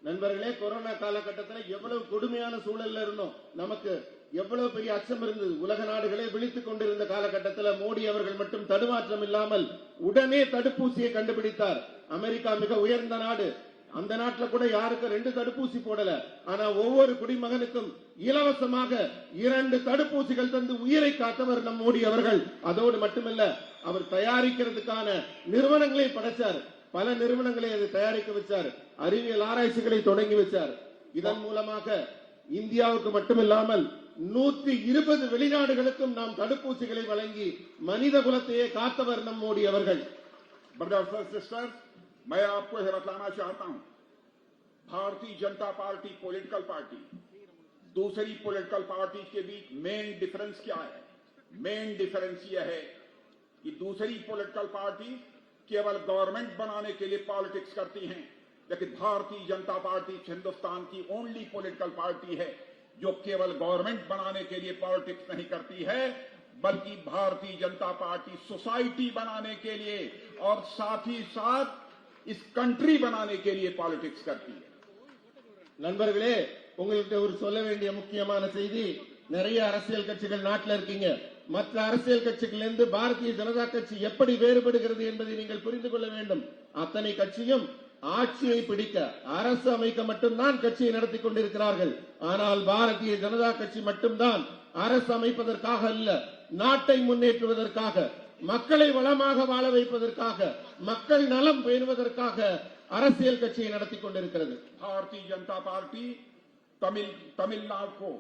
Speaker 2: நண்பர்களே, கொரோனா காலகட்டத்தில் எவ்வளவு கொடுமையான சூழல்ல இருந்தோம், நமக்கு எவ்வளவு பெரிய அச்சம் இருந்தது. உலக நாடுகளே விழித்துக் கொண்டிருந்த காலகட்டத்தில் மோடி அவர்கள் மட்டும் தடுமாற்றம் இல்லாமல் உடனே தடுப்பூசியை கண்டுபிடித்தார். அமெரிக்கா மிக உயர்ந்த நாடு, அந்த நாட்டுல கூட யாருக்கு 2 தடுப்பூசி போடல. ஆனா ஒவ்வொரு குடிமகனுக்கும் இலவசமாக 2 தடுப்பூசிகள் தந்து உயிரை காத்தவர் நம் மோடி அவர்கள். அதோடு மட்டுமல்ல, அவர் தயாரிக்கிறதுக்கான நிறுவனங்களை படைச்சார். பல நிறுவனங்களை அதை தயாரிக்க வச்சார். அறிவியல் ஆராய்ச்சிகளை தொடங்கி வச்சார். இதன் மூலமாக இந்தியாவுக்கு மட்டுமில்லாமல் 120 வெளிநாடுகளுக்கும் நாம் தடுப்பூசிகளை வழங்கி மனித குலத்தையே காத்தவர் நம் மோடி அவர்கள்.
Speaker 1: ब्रदर्स और सिस्टर्स, मैं आपको यह बताना चाहता हूं, Bharatiya Janata party political party दूसरी पॉलिटिकल पार्टी के बीच मेन डिफरेंस क्या है? मेन डिफरेंस यह है कि दूसरी पॉलिटिकल पार्टी केवल गवर्नमेंट बनाने के लिए पॉलिटिक्स करती हैं, लेकिन भारतीय जनता पार्टी हिंदुस्तान की ओनली पॉलिटिकल पार्टी है जो केवल गवर्नमेंट बनाने के लिए पॉलिटिक्स नहीं करती है, बल्कि भारतीय जनता पार्टी सोसाइटी बनाने के लिए और साथ ही साथ इस कंट्री बनाने के लिए पॉलिटिक्स करती है.
Speaker 2: நண்பர்களே, உங்களுக்கு ஒரு சொல்ல வேண்டிய முக்கியமான செய்தி, நிறைய அரசியல் கட்சிகள் நாட்டில் இருக்கீங்க. மற்ற அரசியல் கட்சிகளிலிருந்து பாரதிய ஜனதா கட்சி எப்படி வேறுபடுகிறது என்பதை நீங்கள் புரிந்து கொள்ள வேண்டும். அத்தனை கட்சியும் ஆட்சியை பிடிக்க, அரசு அமைக்க மட்டும்தான் கட்சியை நடத்தி கொண்டிருக்கிறார்கள். ஆனால் பாரதிய ஜனதா கட்சி மட்டும்தான் அரசு அமைப்பதற்காக அல்ல, நாட்டை முன்னேற்றுவதற்காக, மக்களை வளமாக வாழ வைப்பதற்காக, மக்கள் நலம் பேணுவதற்காக அரசியல் கட்சியை நடத்தி கொண்டிருக்கிறது.
Speaker 1: भारतीय जनता पार्टी तमिलनाडु को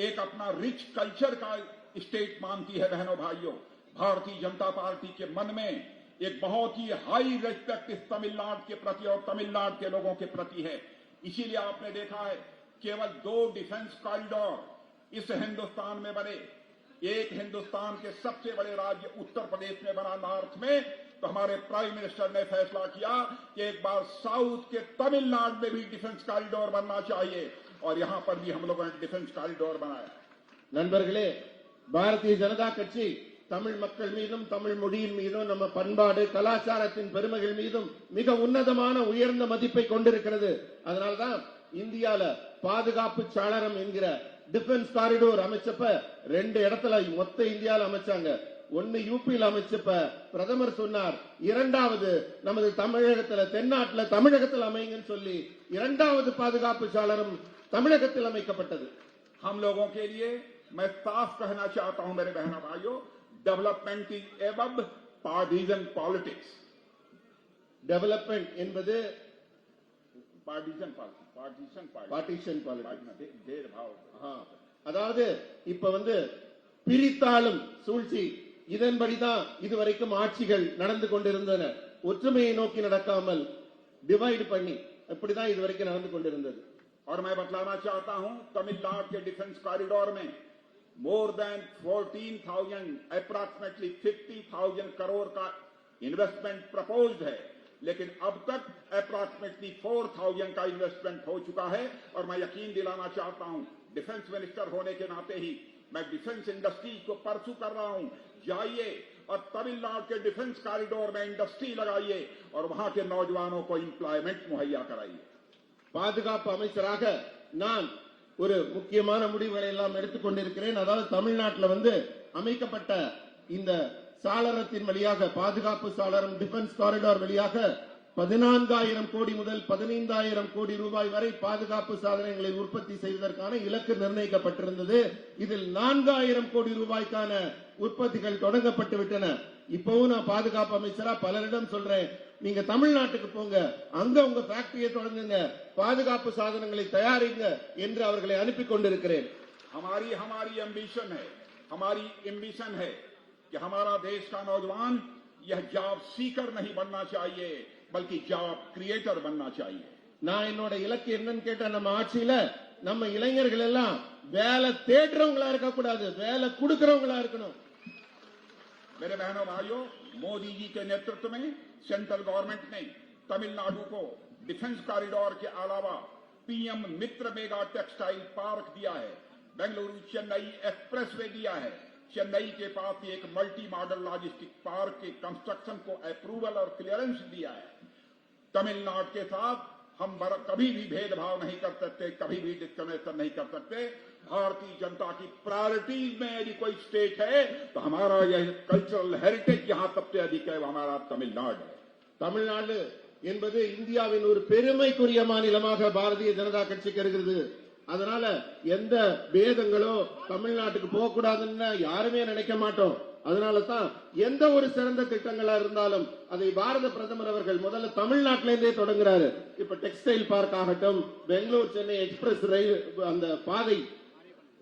Speaker 1: एक अपना रिच कल्चर का स्टेट मानती है. बहनों भाइयों, भारतीय जनता पार्टी के मन में एक बहुत ही हाई रेस्पेक्ट इस तमिलनाडु के प्रति और तमिलनाडु के लोगों के प्रति है. इसीलिए आपने देखा है केवल 2 डिफेंस कॉरिडोर इस हिंदुस्तान में बने. एक हिंदुस्तान के सबसे बड़े राज्य उत्तर प्रदेश में बना नॉर्थ में, तो हमारे प्राइम मिनिस्टर ने फैसला किया कि एक बार साउथ के तमिलनाडु में भी डिफेंस कॉरिडोर बनना चाहिए और यहां पर भी हम लोगों ने डिफेंस कॉरिडोर बनाया.
Speaker 2: நண்பர்களே, பாரதிய ஜனதா கட்சி தமிழ் மக்கள் மீதும், தமிழ் மொழியின் மீதும், நம்ம பண்பாடு கலாச்சாரத்தின் பெருமைகள் மீதும் மிக உன்னதமான உயர்ந்த மதிப்பை கொண்டிருக்கிறது. அதனால்தான் இந்தியால பாதுகாப்பு சாளரம் என்கிற டிஃபென்ஸ் காரிடோர் அமைச்சப்ப 2 இடத்துல மொத்த இந்தியாவில் அமைச்சாங்க. ஒன்னு யூபியில் அமைச்சப்ப பிரதமர் சொன்னார், 2வது நமது தமிழகத்துல, தென்னாட்டுல தமிழகத்தில் அமைங்கன்னு சொல்லி 2வது பாதுகாப்பு சாளரம் தமிழகத்தில் அமைக்கப்பட்டது.
Speaker 1: हम लोगों के लिए मैं साफ कहना चाहता हूं मेरे बहनों भाइयों, development is above partisan politics.
Speaker 2: Development என்பது
Speaker 1: पार्टीजन
Speaker 2: பார்ட்டிஷன் பாலிடிக்ஸ்.
Speaker 1: भेदभाव.
Speaker 2: அதாவது இப்ப பிரித்தாளும் சூழ்ச்சி, இதன்படிதான் இதுவரைக்கும் ஆட்சிகள் நடந்து கொண்டிருந்தன. ஒற்றுமையை நோக்கி நடக்காமல் டிவைட் பண்ணி இப்படிதான் இதுவரைக்கும் நடந்து கொண்டிருந்தது.
Speaker 1: और मैं बतलाना चाहता हूं, तमिलनाडु के डिफेंस कॉरिडोर में मोर देन 14,000 अप्रॉक्सिमेटली 50,000 करोड़ का इन्वेस्टमेंट प्रपोज्ड है, लेकिन अब तक अप्रॉक्सिमेटली 4,000 का इन्वेस्टमेंट हो चुका है. और मैं यकीन दिलाना चाहता हूं, डिफेंस मिनिस्टर होने के नाते ही मैं डिफेंस इंडस्ट्री को परसू कर रहा हूं. जाइए और तमिलनाडु के डिफेंस कॉरिडोर में इंडस्ट्री लगाइए और वहां के नौजवानों को एम्प्लॉयमेंट मुहैया कराइए.
Speaker 2: பாதுகாப்பு அமைச்சராக நான் ஒரு முக்கியமான முடிவுகளை எல்லாம் எடுத்துக்கொண்டிருக்கிறேன். அதாவது தமிழ்நாட்டில் அமைக்கப்பட்ட இந்த சாளரத்தின் வழியாக, பாதுகாப்பு சாளரம் டிஃபென்ஸ் காரிடார் வழியாக 14,000 கோடி முதல் 15,000 கோடி ரூபாய் வரை பாதுகாப்பு சாதனங்களை உற்பத்தி செய்வதற்கான இலக்கு நிர்ணயிக்கப்பட்டிருந்தது. இதில் 4,000 கோடி ரூபாய்க்கான உற்பத்திகள் தொடங்கப்பட்டு விட்டன. இப்பவும் நான் பாதுகாப்பு அமைச்சரா பலரிடம் சொல்றேன், நீங்க தமிழ்நாட்டுக்கு போங்க, அங்க உங்க ஃபேக்டரியை தொடங்குங்க, பாதுகாப்பு சாதனங்களை தயாரிங்க என்று அவர்களை அனுப்பி கொண்டிருக்கிறேன்.
Speaker 1: हमारी एम्बिशन है कि हमारा देश का नौजवान यह जॉब सीकर नहीं बनना चाहिए, बल्कि जॉब क्रिएटर बनना चाहिए.
Speaker 2: நான் என்னோட இலக்கு என்னன்னு கேட்டா, நம்ம ஆட்சியில நம்ம இளைஞர்கள் எல்லாம் வேலை தேடுறவங்களா இருக்க கூடாது, வேலை கொடுக்கறவங்களா இருக்கணும்.
Speaker 1: मेरे बहनों भाइयों, मोदी जी के नेतृत्व में सेंट्रल गवर्नमेंट ने तमिलनाडु को डिफेंस कॉरिडोर के अलावा पीएम मित्र मेगा टेक्सटाइल पार्क दिया है, बेंगलुरु चेन्नई एक्सप्रेसवे दिया है, चेन्नई के पास एक मल्टी मॉडल लॉजिस्टिक पार्क के कंस्ट्रक्शन को अप्रूवल और क्लियरेंस दिया है. तमिलनाडु के साथ हम कभी भी भेदभाव नहीं कर सकते, कभी भी डिस्क्रिमिनेशन नहीं कर सकते. भारतीय जनता की प्रायोरिटीज में यदि कोई स्टेट है तो हमारा यह कल्चरल हेरिटेज जहां सबसे अधिक है वो हमारा तमिलनाडु है.
Speaker 2: தமிழ்நாடு என்பது இந்தியாவின் ஒரு பெருமைக்குரிய மாநிலமாக பாரதிய ஜனதா கட்சிக்கு இருக்கிறது. அதனால எந்த பேதங்களோ தமிழ்நாட்டுக்கு போகக்கூடாதுன்னு யாருமே நினைக்க மாட்டோம். அதனால தான் எந்த ஒரு சிறந்த திட்டங்களா இருந்தாலும் அதை பாரத பிரதமர் அவர்கள் முதல்ல தமிழ்நாட்டிலிருந்தே தொடங்குறாரு. இப்ப டெக்ஸ்டைல் பார்க் ஆகட்டும், பெங்களூர் சென்னை எக்ஸ்பிரஸ் ரயில் அந்த பாதை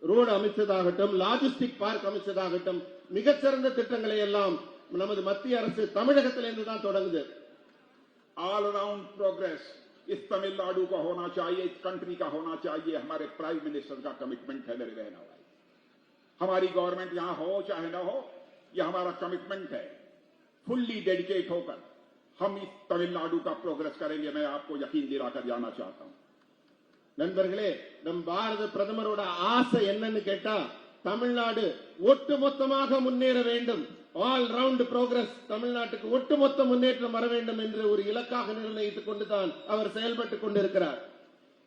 Speaker 2: ரோடு அமைச்சதாகட்டும், லாஜிஸ்டிக் பார்க் அமைச்சதாகட்டும், மிகச்சிறந்த திட்டங்களை எல்லாம் நமது மத்திய அரசு தமிழகத்திலிருந்து தான் தொடங்குது.
Speaker 1: ऑल अराउंड प्रोग्रेस इस तमिलनाडु का होना चाहिए, इस कंट्री का होना चाहिए, हमारे प्राइम मिनिस्टर का कमिटमेंट है मेरे बहनों भाई। हमारी गवर्नमेंट यहां हो चाहे न हो, यह हमारा कमिटमेंट है। फुल्ली डेडिकेट होकर हम इस तमिलनाडु का प्रोग्रेस करेंगे, मैं आपको यकीन दिलाकर जाना चाहता हूं।
Speaker 2: நண்பர்களே, நம் பாரத பிரதமரோட ஆசை என்னன்னு கேட்டா, தமிழ்நாடு ஒட்டுமொத்தமாக முன்னேற வேண்டும். ஆல் ரவுண்ட் புரோகிரஸ், தமிழ்நாட்டுக்கு ஒட்டுமொத்த முன்னேற்றம் வர வேண்டும் என்று ஒரு இலக்காக நிர்ணயித்துக் கொண்டுதான் அவர் செயல்பட்டுக் கொண்டிருக்கிறார்.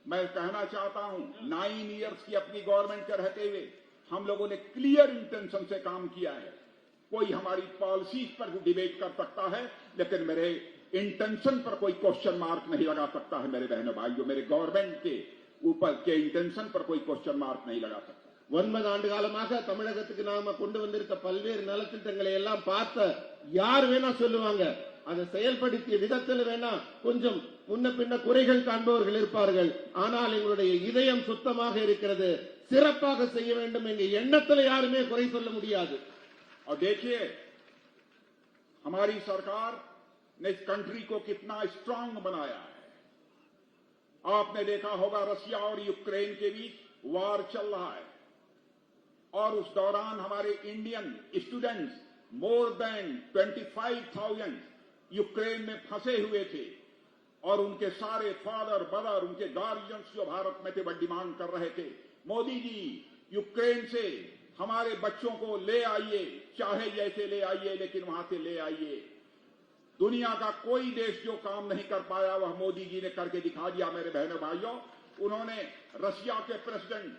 Speaker 1: मैं कहना चाहता हूं, 9 इयर्स की अपनी गवर्नमेंट के रहते हुए हम लोगों ने क्लियर इंटेंशन से काम किया है। कोई हमारी पॉलिसीज पर डिबेट कर सकता है, लेकिन मेरे इंटेंशन पर कोई क्वेश्चन मार्क नहीं लगा सकता है मेरे बहनों भाइयों। मेरे गवर्नमेंट के ऊपर के इंटेंशन पर कोई क्वेश्चन मार्क नहीं लगा सकता।
Speaker 2: 9 ஆண்டு காலமாக தமிழகத்துக்கு நாம கொண்டு வந்திருக்க பல்வேறு நலத்திட்டங்களை எல்லாம் பார்த்த யார் வேணா சொல்லுவாங்க. அதை செயல்படுத்திய விதத்தில் வேணா கொஞ்சம் முன்ன பின்ன குறைகள் காண்பவர்கள் இருப்பார்கள். ஆனால் எங்களுடைய இதயம் சுத்தமாக இருக்கிறது. சிறப்பாக செய்ய வேண்டும் என்ற எண்ணத்தில் யாருமே குறை சொல்ல முடியாது.
Speaker 1: और देखिए, हमारी सरकार ने इस कंट्री को कितना स्ट्रांग बनाया है। आपने देखा होगा रशिया और यूक्रेन के बीच वार चल रहा है, और उस दौरान हमारे Indian students more than 25,000 Ukraine में फंसे हुए थे, और उनके सारे फादर मदर, उनके गार्जियंस जो भारत में थे, वह डिमांड कर रहे थे, मोदी जी यूक्रेन से हमारे बच्चों को ले आइए, चाहे जैसे ले आइए, लेकिन वहां से ले आइए। दुनिया का कोई देश जो काम नहीं कर पाया वह मोदी जी ने करके दिखा दिया मेरे बहनों भाइयों। उन्होंने रशिया के प्रेसिडेंट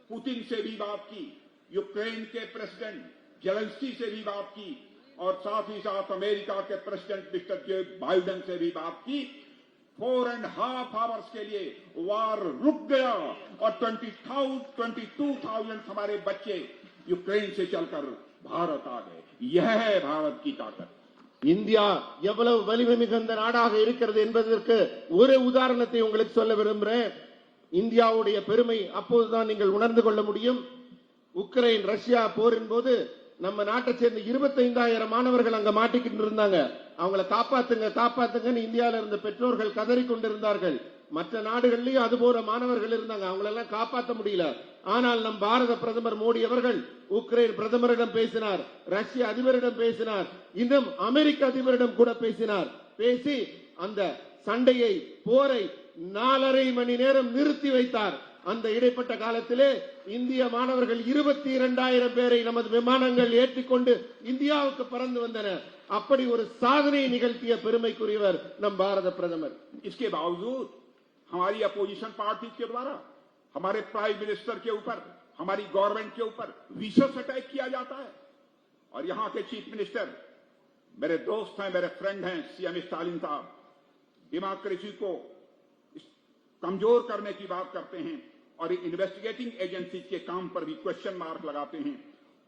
Speaker 1: पुतिन से भी बात की, यूक्रेन के प्रेसिडेंट जेलेंस्की से भी बात की, और साथ ही साथ अमेरिका के प्रेसिडेंट मिस्टर जो बाइडेन से भी बात की। 4.5 आवर्स के लिए वार रुक गया, और 22,000 हमारे बच्चे यूक्रेन से चलकर भारत आ गए। यह है भारत की ताकत।
Speaker 2: இந்தியா எவ்வளவு வலிமை மிகுந்த நாடாக இருக்கிறது என்பதற்கு ஒரு உதாரணத்தை உங்களுக்கு சொல்ல விரும்புகிறேன். இந்தியாவுடைய பெருமை அப்போதுதான் நீங்கள் உணர்ந்து கொள்ள முடியும். உக்ரைன் ரஷ்யா போரின் போது நம்ம நாட்டை சேர்ந்த 25,000 மாணவர்கள் அங்க மாட்டிக்கிட்டு இருந்தாங்க. அவங்களை காப்பாத்துங்க காப்பாத்துங்கன்னு இந்தியாவில இருந்த பெற்றோர்கள் கதறி கொண்டிருந்தார்கள். மற்ற நாடுகள்லயும் அதுபோல மாணவர்கள் இருந்தாங்க, அவங்களெல்லாம் காப்பாற்ற முடியல. ஆனால் நம் பாரத பிரதமர் மோடி அவர்கள் உக்ரைன் பிரதமரிடம் பேசினார், ரஷ்ய அதிபரிடம் பேசினார், இன்னும் அமெரிக்க அதிபரிடம் கூட பேசினார். பேசி அந்த சண்டையை, போரை 4.5 மணி நேரம் நிறுத்தி வைத்தார். அந்த இடைப்பட்ட காலத்திலே இந்திய மாணவர்கள் 22,000 பேரை நமது விமானங்கள் ஏற்றிக்கொண்டு இந்தியாவுக்கு பறந்து வந்தன. அப்படி ஒரு சாதனை நிகழ்த்திய பெருமைக்குரியவர் நம் பாரத பிரதமர்.
Speaker 1: इसके बावजूद हमारी अपोजिशन पार्टी के द्वारा हमारे प्राइम मिनिस्टर के ऊपर, हमारी गवर्नमेंट के ऊपर विशेष अटैक किया जाता है। और यहां के चीफ मिनिस्टर मेरे दोस्त हैं, मेरे फ्रेंड हैं, सीएम स्टालिन साहब डेमोक्रेसी को कमजोर करने की बात करते हैं, और इन्वेस्टिगेटिंग एजेंसी के काम पर भी क्वेश्चन मार्क लगाते हैं,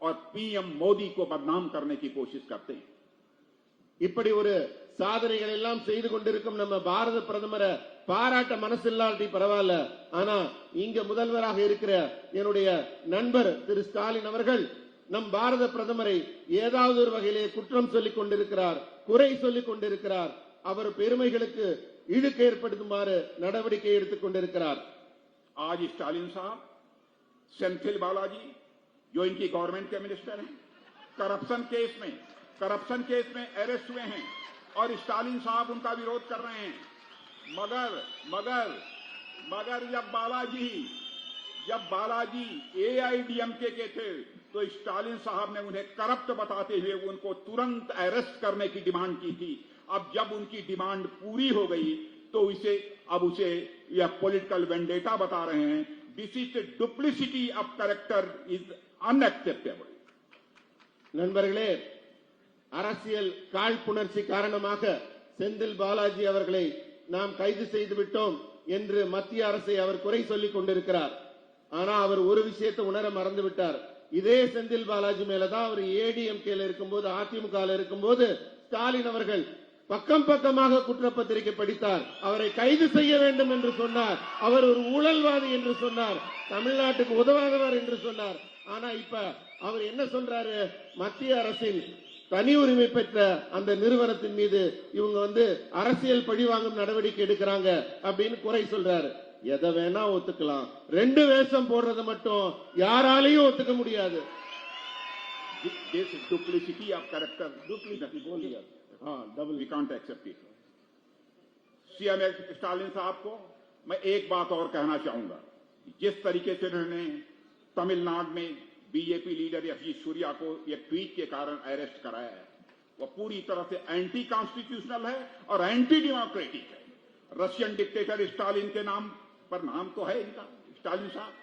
Speaker 1: और पीएम मोदी को बदनाम करने की कोशिश करते हैं।
Speaker 2: இப்படி ஒரு சாதனைகள் எல்லாம் செய்து கொண்டிருக்கும் நம்ம பாரத பிரதமரை பாராட்ட மனசில்லாட்டி பரவாயில்ல. ஆனா இங்க முதல்வராக இருக்கிற என்னுடைய நண்பர் திரு ஸ்டாலின் அவர்கள் நம் பாரத பிரதமரை ஏதாவது ஒரு வகையிலே குற்றம் சொல்லிக் கொண்டிருக்கிறார், குறை சொல்லிக் கொண்டிருக்கிறார். அவர் பெருமைகளுக்கு இழுக்கு ஏற்படுத்துமாறு நடவடிக்கை எடுத்துக் கொண்டிருக்கிறார்.
Speaker 1: आज स्टालिन साहब सेंथिल बालाजी जो इनकी गवर्नमेंट के मिनिस्टर हैं, करप्शन केस में अरेस्ट हुए हैं, और स्टालिन साहब उनका विरोध कर रहे हैं। मगर जब बालाजी एआईडीएमके के थे, तो स्टालिन साहब ने उन्हें करप्ट बताते हुए उनको तुरंत अरेस्ट करने की डिमांड की थी। अब जब उनकी डिमांड पूरी हो गई तो अब उसे यह पॉलिटिकल वेंडेटा बता रहे हैं। This is duplicity of character is unacceptable.
Speaker 2: நண்பர்களே, அரசியல் காழ்ப்புணர்ச்சி காரணமாக செந்தில் பாலாஜி அவர்களை நாம் கைது செய்து விட்டோம் என்று மத்திய அரசை அவர் குறை சொல்லிக் கொண்டிருக்கிறார். ஆனா அவர் ஒரு விஷயத்தை உணர மறந்து விட்டார். இதே செந்தில் பாலாஜி மேலதான் அவர் ஏடிஎம்கேல இருக்கும்போது, அதிமுக இருக்கும்போது ஸ்டாலின் அவர்கள் பக்கம் பக்கமாக குற்றப்பத்திரிகை படித்தார். அவரை கைது செய்ய வேண்டும் என்று சொன்னார். அவர் ஒரு ஊழல்வாதி என்று சொன்னார். தமிழ்நாட்டுக்கு உதவாதவர் என்று சொன்னார். ஆனா இப்ப அவர் என்ன சொல்றாரு? மத்திய அரசின் தனி உரிமை பெற்ற அந்த நிறுவனத்தின் மீது இவங்க அரசியல் பழிவாங்கும் நடவடிக்கை எடுக்கிறாங்க அப்படின்னு குறை சொல்றாரு. எதை வேணா ஒத்துக்கலாம், ரெண்டு வேஷம் போடுறத மட்டும் யாராலையும் ஒத்துக்க முடியாது.
Speaker 1: This duplicity of character, we can't accept it. CM Stalin साहब को मैं एक बात और कहना चाहूंगा. जिस तरीके से उन्होंने तमिलनाडु में बीजेपी लीडर यशवीर सूर्या को एक ट्वीट के कारण अरेस्ट कराया है, वो पूरी तरह से एंटी कॉन्स्टिट्यूशनल है और एंटी डेमोक्रेटिक है. रशियन डिक्टेटर स्टालिन के नाम पर, नाम तो है इनका स्टालिन साहब,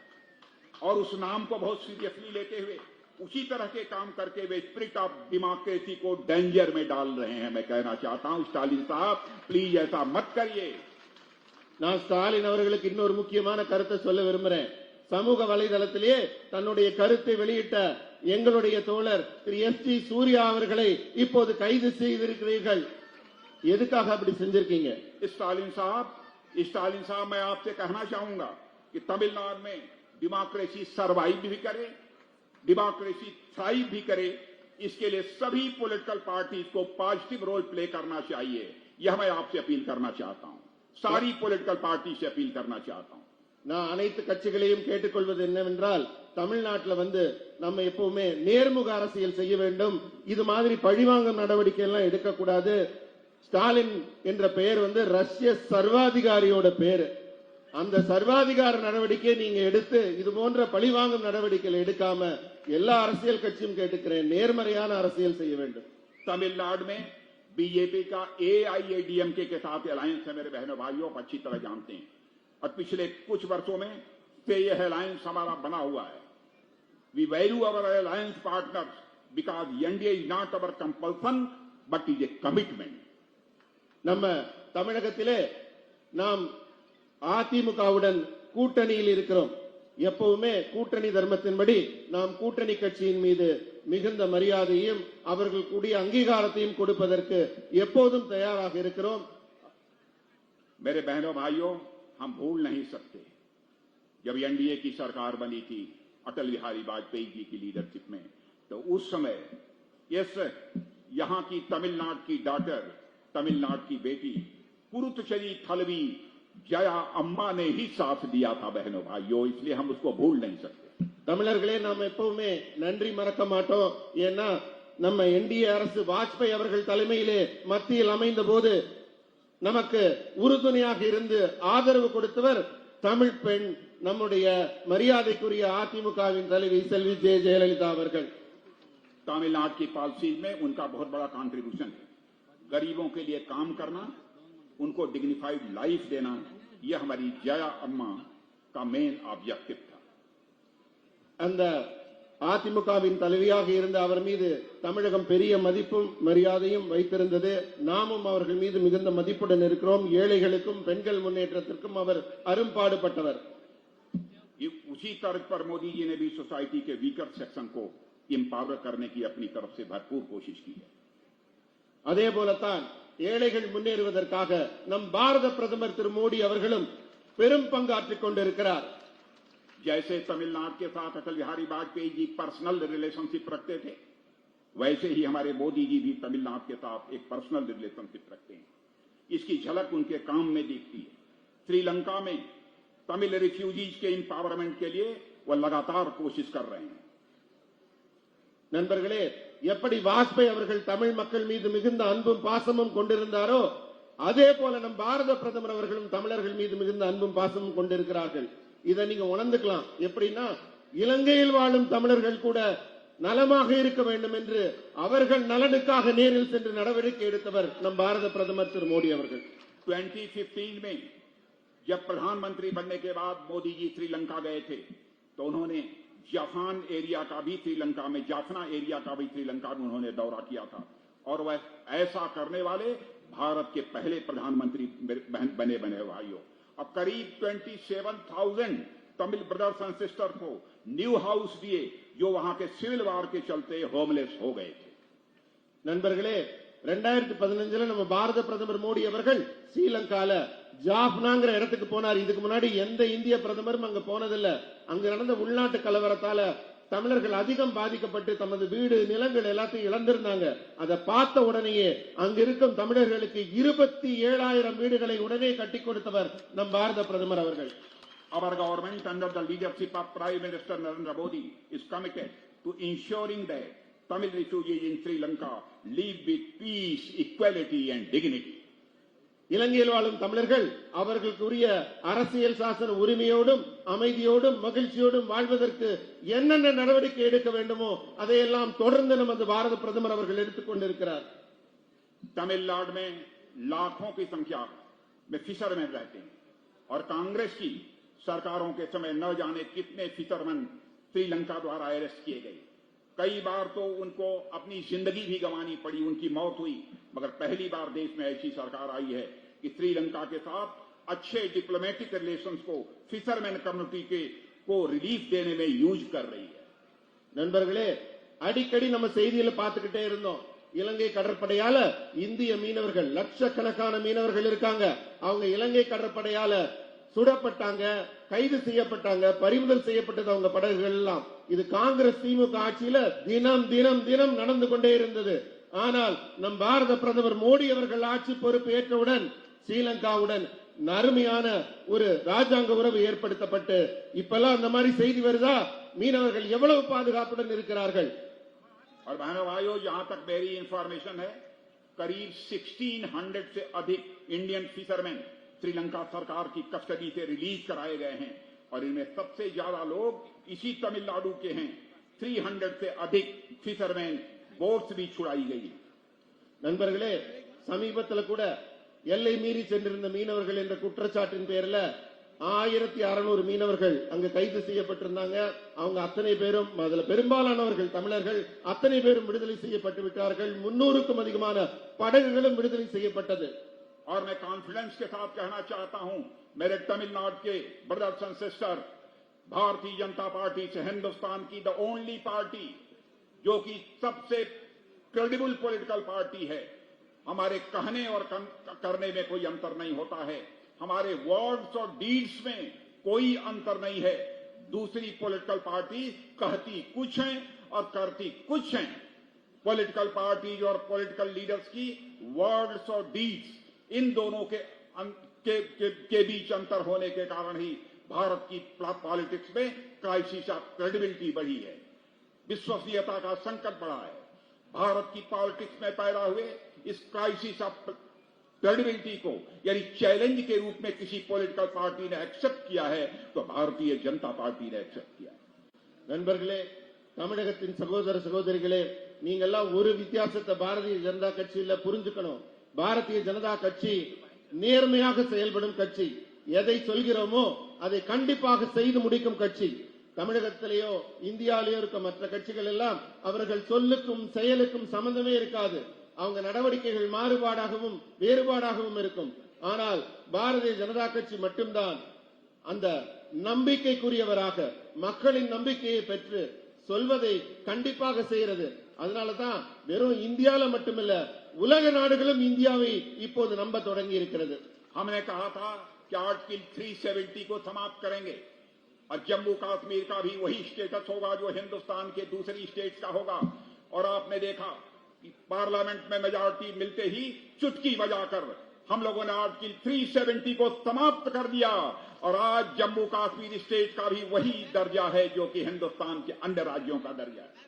Speaker 1: और उस नाम को बहुत सीरियसली लेते हुए उसी तरह के काम करके वे स्पिरिट ऑफ डेमोक्रेसी को डेंजर में डाल रहे हैं. मैं कहना चाहता हूं स्टालिन साहब, प्लीज ऐसा मत करिए.
Speaker 2: நான் ஸ்டாலின் அவர்களுக்கு இன்னொரு முக்கியமான கருத்தை சொல்ல விரும்புறேன். சமூக வலைதளத்திலே தன்னுடைய கருத்தை வெளியிட்ட எங்களுடைய தோழர் திரு எஸ்.டி. சூர்யா அவர்களை இப்போது கைது செய்திருக்கிறீர்கள். எதுக்காக அப்படி செஞ்சிருக்கீங்க?
Speaker 1: स्टालिन साहब, मैं आपसे कहना चाहूंगा कि तमिलनाडु में डेमोक्रेसी सर्वाइव भी करे, डेमोक्रेसी थ्राइव भी करे, इसके लिए सभी पॉलिटिकल पार्टीज को पॉजिटिव रोल प्ले करना चाहिए. यह मैं आपसे अपील करना चाहता हूं, सारी पॉलिटिकल पार्टी से अपील करना चाहता हूं.
Speaker 2: நான் அனைத்து கட்சிகளையும் கேட்டுக்கொள்வது என்னவென்றால், தமிழ்நாட்டில் நம்ம எப்பவுமே நேர்முக அரசியல் செய்ய வேண்டும். இது மாதிரி பழிவாங்கும் நடவடிக்கை எல்லாம் எடுக்கக்கூடாது. ஸ்டாலின் என்ற பெயர் ரஷ்ய சர்வாதிகாரியோட பேரு. அந்த சர்வாதிகார நடவடிக்கையை நீங்க எடுத்து இது போன்ற பழிவாங்கும் நடவடிக்கைகள் எடுக்காம எல்லா அரசியல் கட்சியும் கேட்டுக்கிறேன், நேர்மறையான அரசியல் செய்ய வேண்டும்.
Speaker 1: तमिलनाडु में बीजेपी का एआईएडीएमके के साथ अलायंस है, मेरे बहनों भाइयों आप अच्छी तरह जानते हैं, और पिछले कुछ वर्षों में से यह अलायंस हमारा बना हुआ है. We value our alliance partners because NDA is not our compulsion but is a commitment.
Speaker 2: நம்ம தமிழகத்திலே நாம் அதிமுகவுடன் கூட்டணியில் இருக்கிறோம். எப்பவுமே கூட்டணி தர்மத்தின்படி நாம் கூட்டணி கட்சியின் மீது மிகுந்த மரியாதையும் அவர்கள் கூடிய அங்கீகாரத்தையும் கொடுப்பதற்கு எப்போதும் தயாராக இருக்கிறோம்.
Speaker 1: मेरे बहनों भाइयों, हम भूल नहीं सकते जब एनडीए की सरकार बनी थी अटल बिहारी वाजपेयी जी की लीडरशिप में, तो उस समय यहां की तमिलनाडु की डॉटर, तमिलनाडु की बेटी पुरुतचेरी थलवी जया अम्मा ने ही साथ दिया था. बहनों भाइयों, इसलिए हम उसको भूल नहीं सकते.
Speaker 2: தமிழர்களே, நாம் எப்பவுமே நன்றி மறக்க மாட்டோம். ஏன்னா நம்ம என்டிஏ அரசு வாஜ்பாய் அவர்கள் தலைமையிலே மத்தியில் அமைந்த போது நமக்கு உறுதுணையாக இருந்து ஆதரவு கொடுத்தவர் தமிழ் பெண், நம்முடைய மரியாதைக்குரிய அதிமுகவின் தலைவி செல்வி ஜெயலலிதா அவர்கள்.
Speaker 1: तमिलनाडु की पॉलिसी में उनका बहुत बड़ा कंट्रीब्यूशन है. गरीबों के लिए काम करना, उनको डिग्निफाइड लाइफ देना, यह हमारी जया अम्मा का मेन ऑब्जेक्टिव था.
Speaker 2: அந்த அதிமுகவின் தலைவியாக இருந்த அவர் மீது தமிழகம் பெரிய மதிப்பும் மரியாதையும் வைத்திருந்தது. நாமும் அவர்கள் மீது மிகுந்த மதிப்புடன் இருக்கிறோம். ஏழைகளுக்கும் பெண்கள் முன்னேற்றத்திற்கும் அவர் அரும்பாடுபட்டவர்.
Speaker 1: उसी तर्ज पर मोदी जी ने भी सोसाइटी के वीकर सेक्शन को एम्पावर करने की अपनी तरफ से भरपूर कोशिश की है.
Speaker 2: அதே போலத்தான் ஏழைகள் முன்னேறுவதற்காக நம் பாரத பிரதமர் திரு மோடி அவர்களும் பெரும் பங்காற்றிக் கொண்டிருக்கிறார்.
Speaker 1: जैसे तमिलनाडु के साथ अटल बिहारी वाजपेयी जी पर्सनल रिलेशनशिप रखते थे, वैसे ही हमारे मोदी जी भी तमिलनाडु के साथ एक पर्सनल रिलेशनशिप रखते हैं. इसकी झलक उनके काम में दिखती है. श्रीलंका में तमिल रिफ्यूजीज के एम्पावरमेंट के लिए वह लगातार कोशिश कर रहे हैं.
Speaker 2: நண்பர்களே, எப்படி வாஜ்பாய் அவர்கள் தமிழ் மக்கள் மீது மிகுந்த அன்பும் பாசமும் கொண்டிருந்தாரோ, அதே போல நம் பாரத பிரதமர் அவர்களும் தமிழர்கள் மீது மிகுந்த அன்பும் பாசமும் கொண்டிருக்கிறார்கள். இதை நீங்க உணர்ந்துக்கலாம். எப்படின்னா, இலங்கையில் வாழும் தமிழர்கள் கூட நலமாக இருக்க வேண்டும் என்று அவர்கள் நலனுக்காக நேரில் சென்று நடவடிக்கை எடுத்தவர் நம் பாரத பிரதமர் திரு மோடி அவர்கள்.
Speaker 1: 2015 में जब प्रधानमंत्री बनने के बाद मोदी जी श्रीलंका गए थे, तो उन्होंने जाफना एरिया का भी श्रीलंका में उन्होंने दौरा किया था. और वह ऐसा करने वाले भारत के पहले प्रधानमंत्री बने भाइयों। अब करीब 27,000 तमिल ब्रदर्स एंड सिस्टर को न्यू हाउस दिए जो वहां के सिविल वार के चलते होमलेस हो गए थे।
Speaker 2: நண்பர்களே 2015 நம்ம பாரத பிரதமர் மோடி அவர்கள் ஸ்ரீலங்கால ஜாஃப்னாங்கிற இடத்துக்கு போனார். இதுக்கு முன்னாடி எந்த இந்திய பிரதமரும் அங்க போனதில்ல. அங்க நடந்த உள்நாட்டு கலவரத்தால தமிழர்கள் அதிகம் பாதிக்கப்பட்டு தமது வீடு நிலங்கள் எல்லாத்தையும் இழந்திருந்தாங்க. அதை பார்த்த உடனேயே அங்க இருக்கும் தமிழர்களுக்கு 27,000 வீடுகளை உடனே கட்டி கொடுத்தவர் நம் பாரத பிரதமர் அவர்கள்.
Speaker 1: Our government under the leadership of Prime Minister Narendra Modi is committed to ensuring that Tamil refugees in Sri Lanka live with peace, equality and dignity.
Speaker 2: இலங்கையில் வாழும் தமிழர்கள் அவர்களுக்குரிய அரசியல் சாசன உரிமையோடும் அமைதியோடும் மகிழ்ச்சியோடும் வாழ்வதற்கு என்னென்ன நடவடிக்கை எடுக்க வேண்டுமோ அதையெல்லாம் தொடர்ந்து நமது பாரத பிரதமர் அவர்கள் எடுத்துக் கொண்டிருக்கிறார்.
Speaker 1: तमिलनाडु में लाखों की संख्या में फिशरमैन रहते हैं और कांग्रेस की सरकारों के समय न जाने कितने फिशरमैन श्रीलंका द्वारा अरेस्ट किए गए। कई बार तो उनको अपनी जिंदगी भी गंवानी पड़ी, उनकी मौत हुई। मगर पहली बार देश में ऐसी सरकार आई है कि श्रीलंका के साथ अच्छे डिप्लोमेटिक रिलेशंस को फिशरमैन कम्युनिटी को रिलीफ देने में यूज कर रही है.
Speaker 2: நண்பர்களே, அடிக்கடி நம்ம செய்தியில பார்த்துக்கிட்டே இருந்தோம். இலங்கை கடற்படையால இந்திய மீனவர்கள் லட்சக்கணக்கான மீனவர்கள் இருக்காங்க. அவங்க இலங்கை கடற்படையால சுடப்பட்டாங்க, கைது செய்யப்பட்டாங்க, பறிமுதல் செய்யப்பட்டது அவங்க படகுகள் எல்லாம். இது காங்கிரஸ் திமுக ஆட்சியில தினம் தினம் தினம் நடந்து கொண்டே இருந்தது. ஆனால் நம் பாரத பிரதமர் மோடி அவர்கள் ஆட்சி பொறுப்பு ஏற்றவுடன் ஸ்ரீலங்காவுடன் அருமையான ஒரு ராஜாங்க உறவு ஏற்படுத்தப்பட்டு இப்பெல்லாம் அந்த மாதிரி செய்தி வருதா? மீனவர்கள் எவ்வளவு பாதுகாப்புடன் இருக்கிறார்கள்.
Speaker 1: और बहनों भाइयों, जहां तक मेरी इंफॉर्मेशन है, करीब 1600 से अधिक इंडियन फिशरमैन श्रीलंका सरकार की कस्टडी से रिलीज कराए गए हैं और इनमें सबसे ज्यादा लोग इसी तमिलनाडु के हैं। 300 से अधिक फिशरमैन बोट्स भी छुड़ाई गई.
Speaker 2: நண்பர்களே, சமீபத்தில் கூட எல்லை மீறி சென்றிருந்த மீனவர்கள் என்ற குற்றச்சாட்டின் பேர்ல 1600 மீனவர்கள் அங்கு கைது செய்யப்பட்டிருந்தாங்க. அவங்க அத்தனை பேரும், அதுல பெரும்பாலானவர்கள் தமிழர்கள், அத்தனை பேரும் விடுதலை செய்யப்பட்டு விட்டார்கள். 300க்கும் அதிகமான படகுகளும் விடுதலை செய்யப்பட்டது.
Speaker 1: और मैं कॉन्फिडेंस के साथ कहना चाहता हूं, मेरे तमिलनाडु के brothers and sister, Bharatiya Janata party से हिंदुस्तान की द ओनली पार्टी जो कि सबसे क्रेडिबल पॉलिटिकल पार्टी है, हमारे कहने और करने में कोई अंतर नहीं होता है, हमारे वर्ड्स और डीड्स में कोई अंतर नहीं है. दूसरी पॉलिटिकल पार्टी कहती कुछ है और करती कुछ है. पॉलिटिकल पार्टीज और पॉलिटिकल लीडर्स की वर्ड्स और डीड्स, इन दोनों के बीच अंतर होने के कारण ही भारत की पॉलिटिक्स में क्राइसिस ऑफ क्रेडिबिलिटी बढ़ी है, विश्वसनीयता का संकट बढ़ा है. भारत की पॉलिटिक्स में पैदा हुए इस क्राइसिस ऑफ क्रेडिबिलिटी को यानी चैलेंज के रूप में किसी पॉलिटिकल पार्टी ने एक्सेप्ट किया है तो भारतीय जनता पार्टी ने एक्सेप्ट किया है.
Speaker 2: நண்பர்களே, தமிழகத்தின் சகோதர சகோதரிகளே, நீங்கெல்லாம் ஒரு வித்தியாசத்தை பாரதிய ஜனதா கட்சியில புரிஞ்சுக்கணும். பாரதிய ஜனதா கட்சி நேர்மையாக செயல்படும் கட்சி. எதை சொல்கிறோமோ அதை கண்டிப்பாக செய்து முடிக்கும் கட்சி. தமிழகத்திலேயோ இந்தியாவிலேயோ இருக்க மற்ற கட்சிகள் எல்லாம் அவர்கள் சொல்லுக்கும் செயலுக்கும் சம்பந்தமே இருக்காது. அவங்க நடவடிக்கைகள் மாறுபாடாகவும் வேறுபாடாகவும் இருக்கும். ஆனால் பாரதிய ஜனதா கட்சி மட்டும்தான் அந்த நம்பிக்கைக்குரியவராக மக்களின் நம்பிக்கையை பெற்று சொல்வதை கண்டிப்பாக செய்கிறது. அதனாலதான் வெறும் இந்தியால மட்டுமல்ல, உலக நாடுகளும் இந்தியாவை இப்போது நம்ப தொடங்கி இருக்கிறது.
Speaker 1: हमने कहा था कि आर्टिकल 370 को समाप्त करेंगे और जम्मू कश्मीर का भी वही स्टेटस होगा जो हिंदुस्तान के दूसरी स्टेट्स का होगा. और आपने देखा कि पार्लियामेंट में मेजॉरिटी मिलते ही चुटकी बजाकर हम लोगों ने आर्टिकल 370 को समाप्त कर दिया और आज जम्मू कश्मीर स्टेट का भी वही दर्जा है जो कि हिंदुस्तान के अन्य राज्यों का दर्जा है.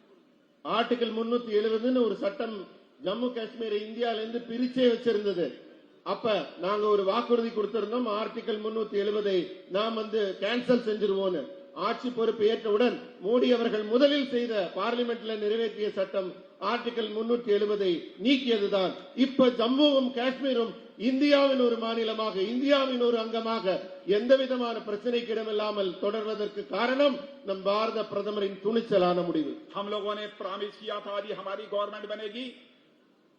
Speaker 2: ஆர்டிகல் 370 ஒரு சட்டம் ஜம்மு காஷ்மீரை இந்தியாவிலிருந்து பிரிச்சே வச்சிருந்தது. அப்ப நாங்க ஒரு வாக்குறுதி கொடுத்திருந்தோம், ஆர்டிகல் 370 நாம் கேன்சல் செஞ்சிருவோம். ஆட்சி பொறுப்பு ஏற்றவுடன் மோடி அவர்கள் முதலில் செய்த பார்லிமெண்ட்ல நிறைவேற்றிய சட்டம் ஆர்டிகல் 370 நீக்கியதுதான். இப்ப ஜம்முவும் காஷ்மீரும் இந்தியாவின் ஒரு மாநிலமாக, இந்தியாவின் ஒரு அங்கமாக எந்த விதமான பிரச்சனைக்கு இடமில்லாமல் தொடர்வதற்கு காரணம் நம் பாரத பிரதமரின் துணிச்சலான முடிவு.
Speaker 1: हम लोगों ने प्रॉमिस किया था यदि हमारी गवर्नमेंट बनेगी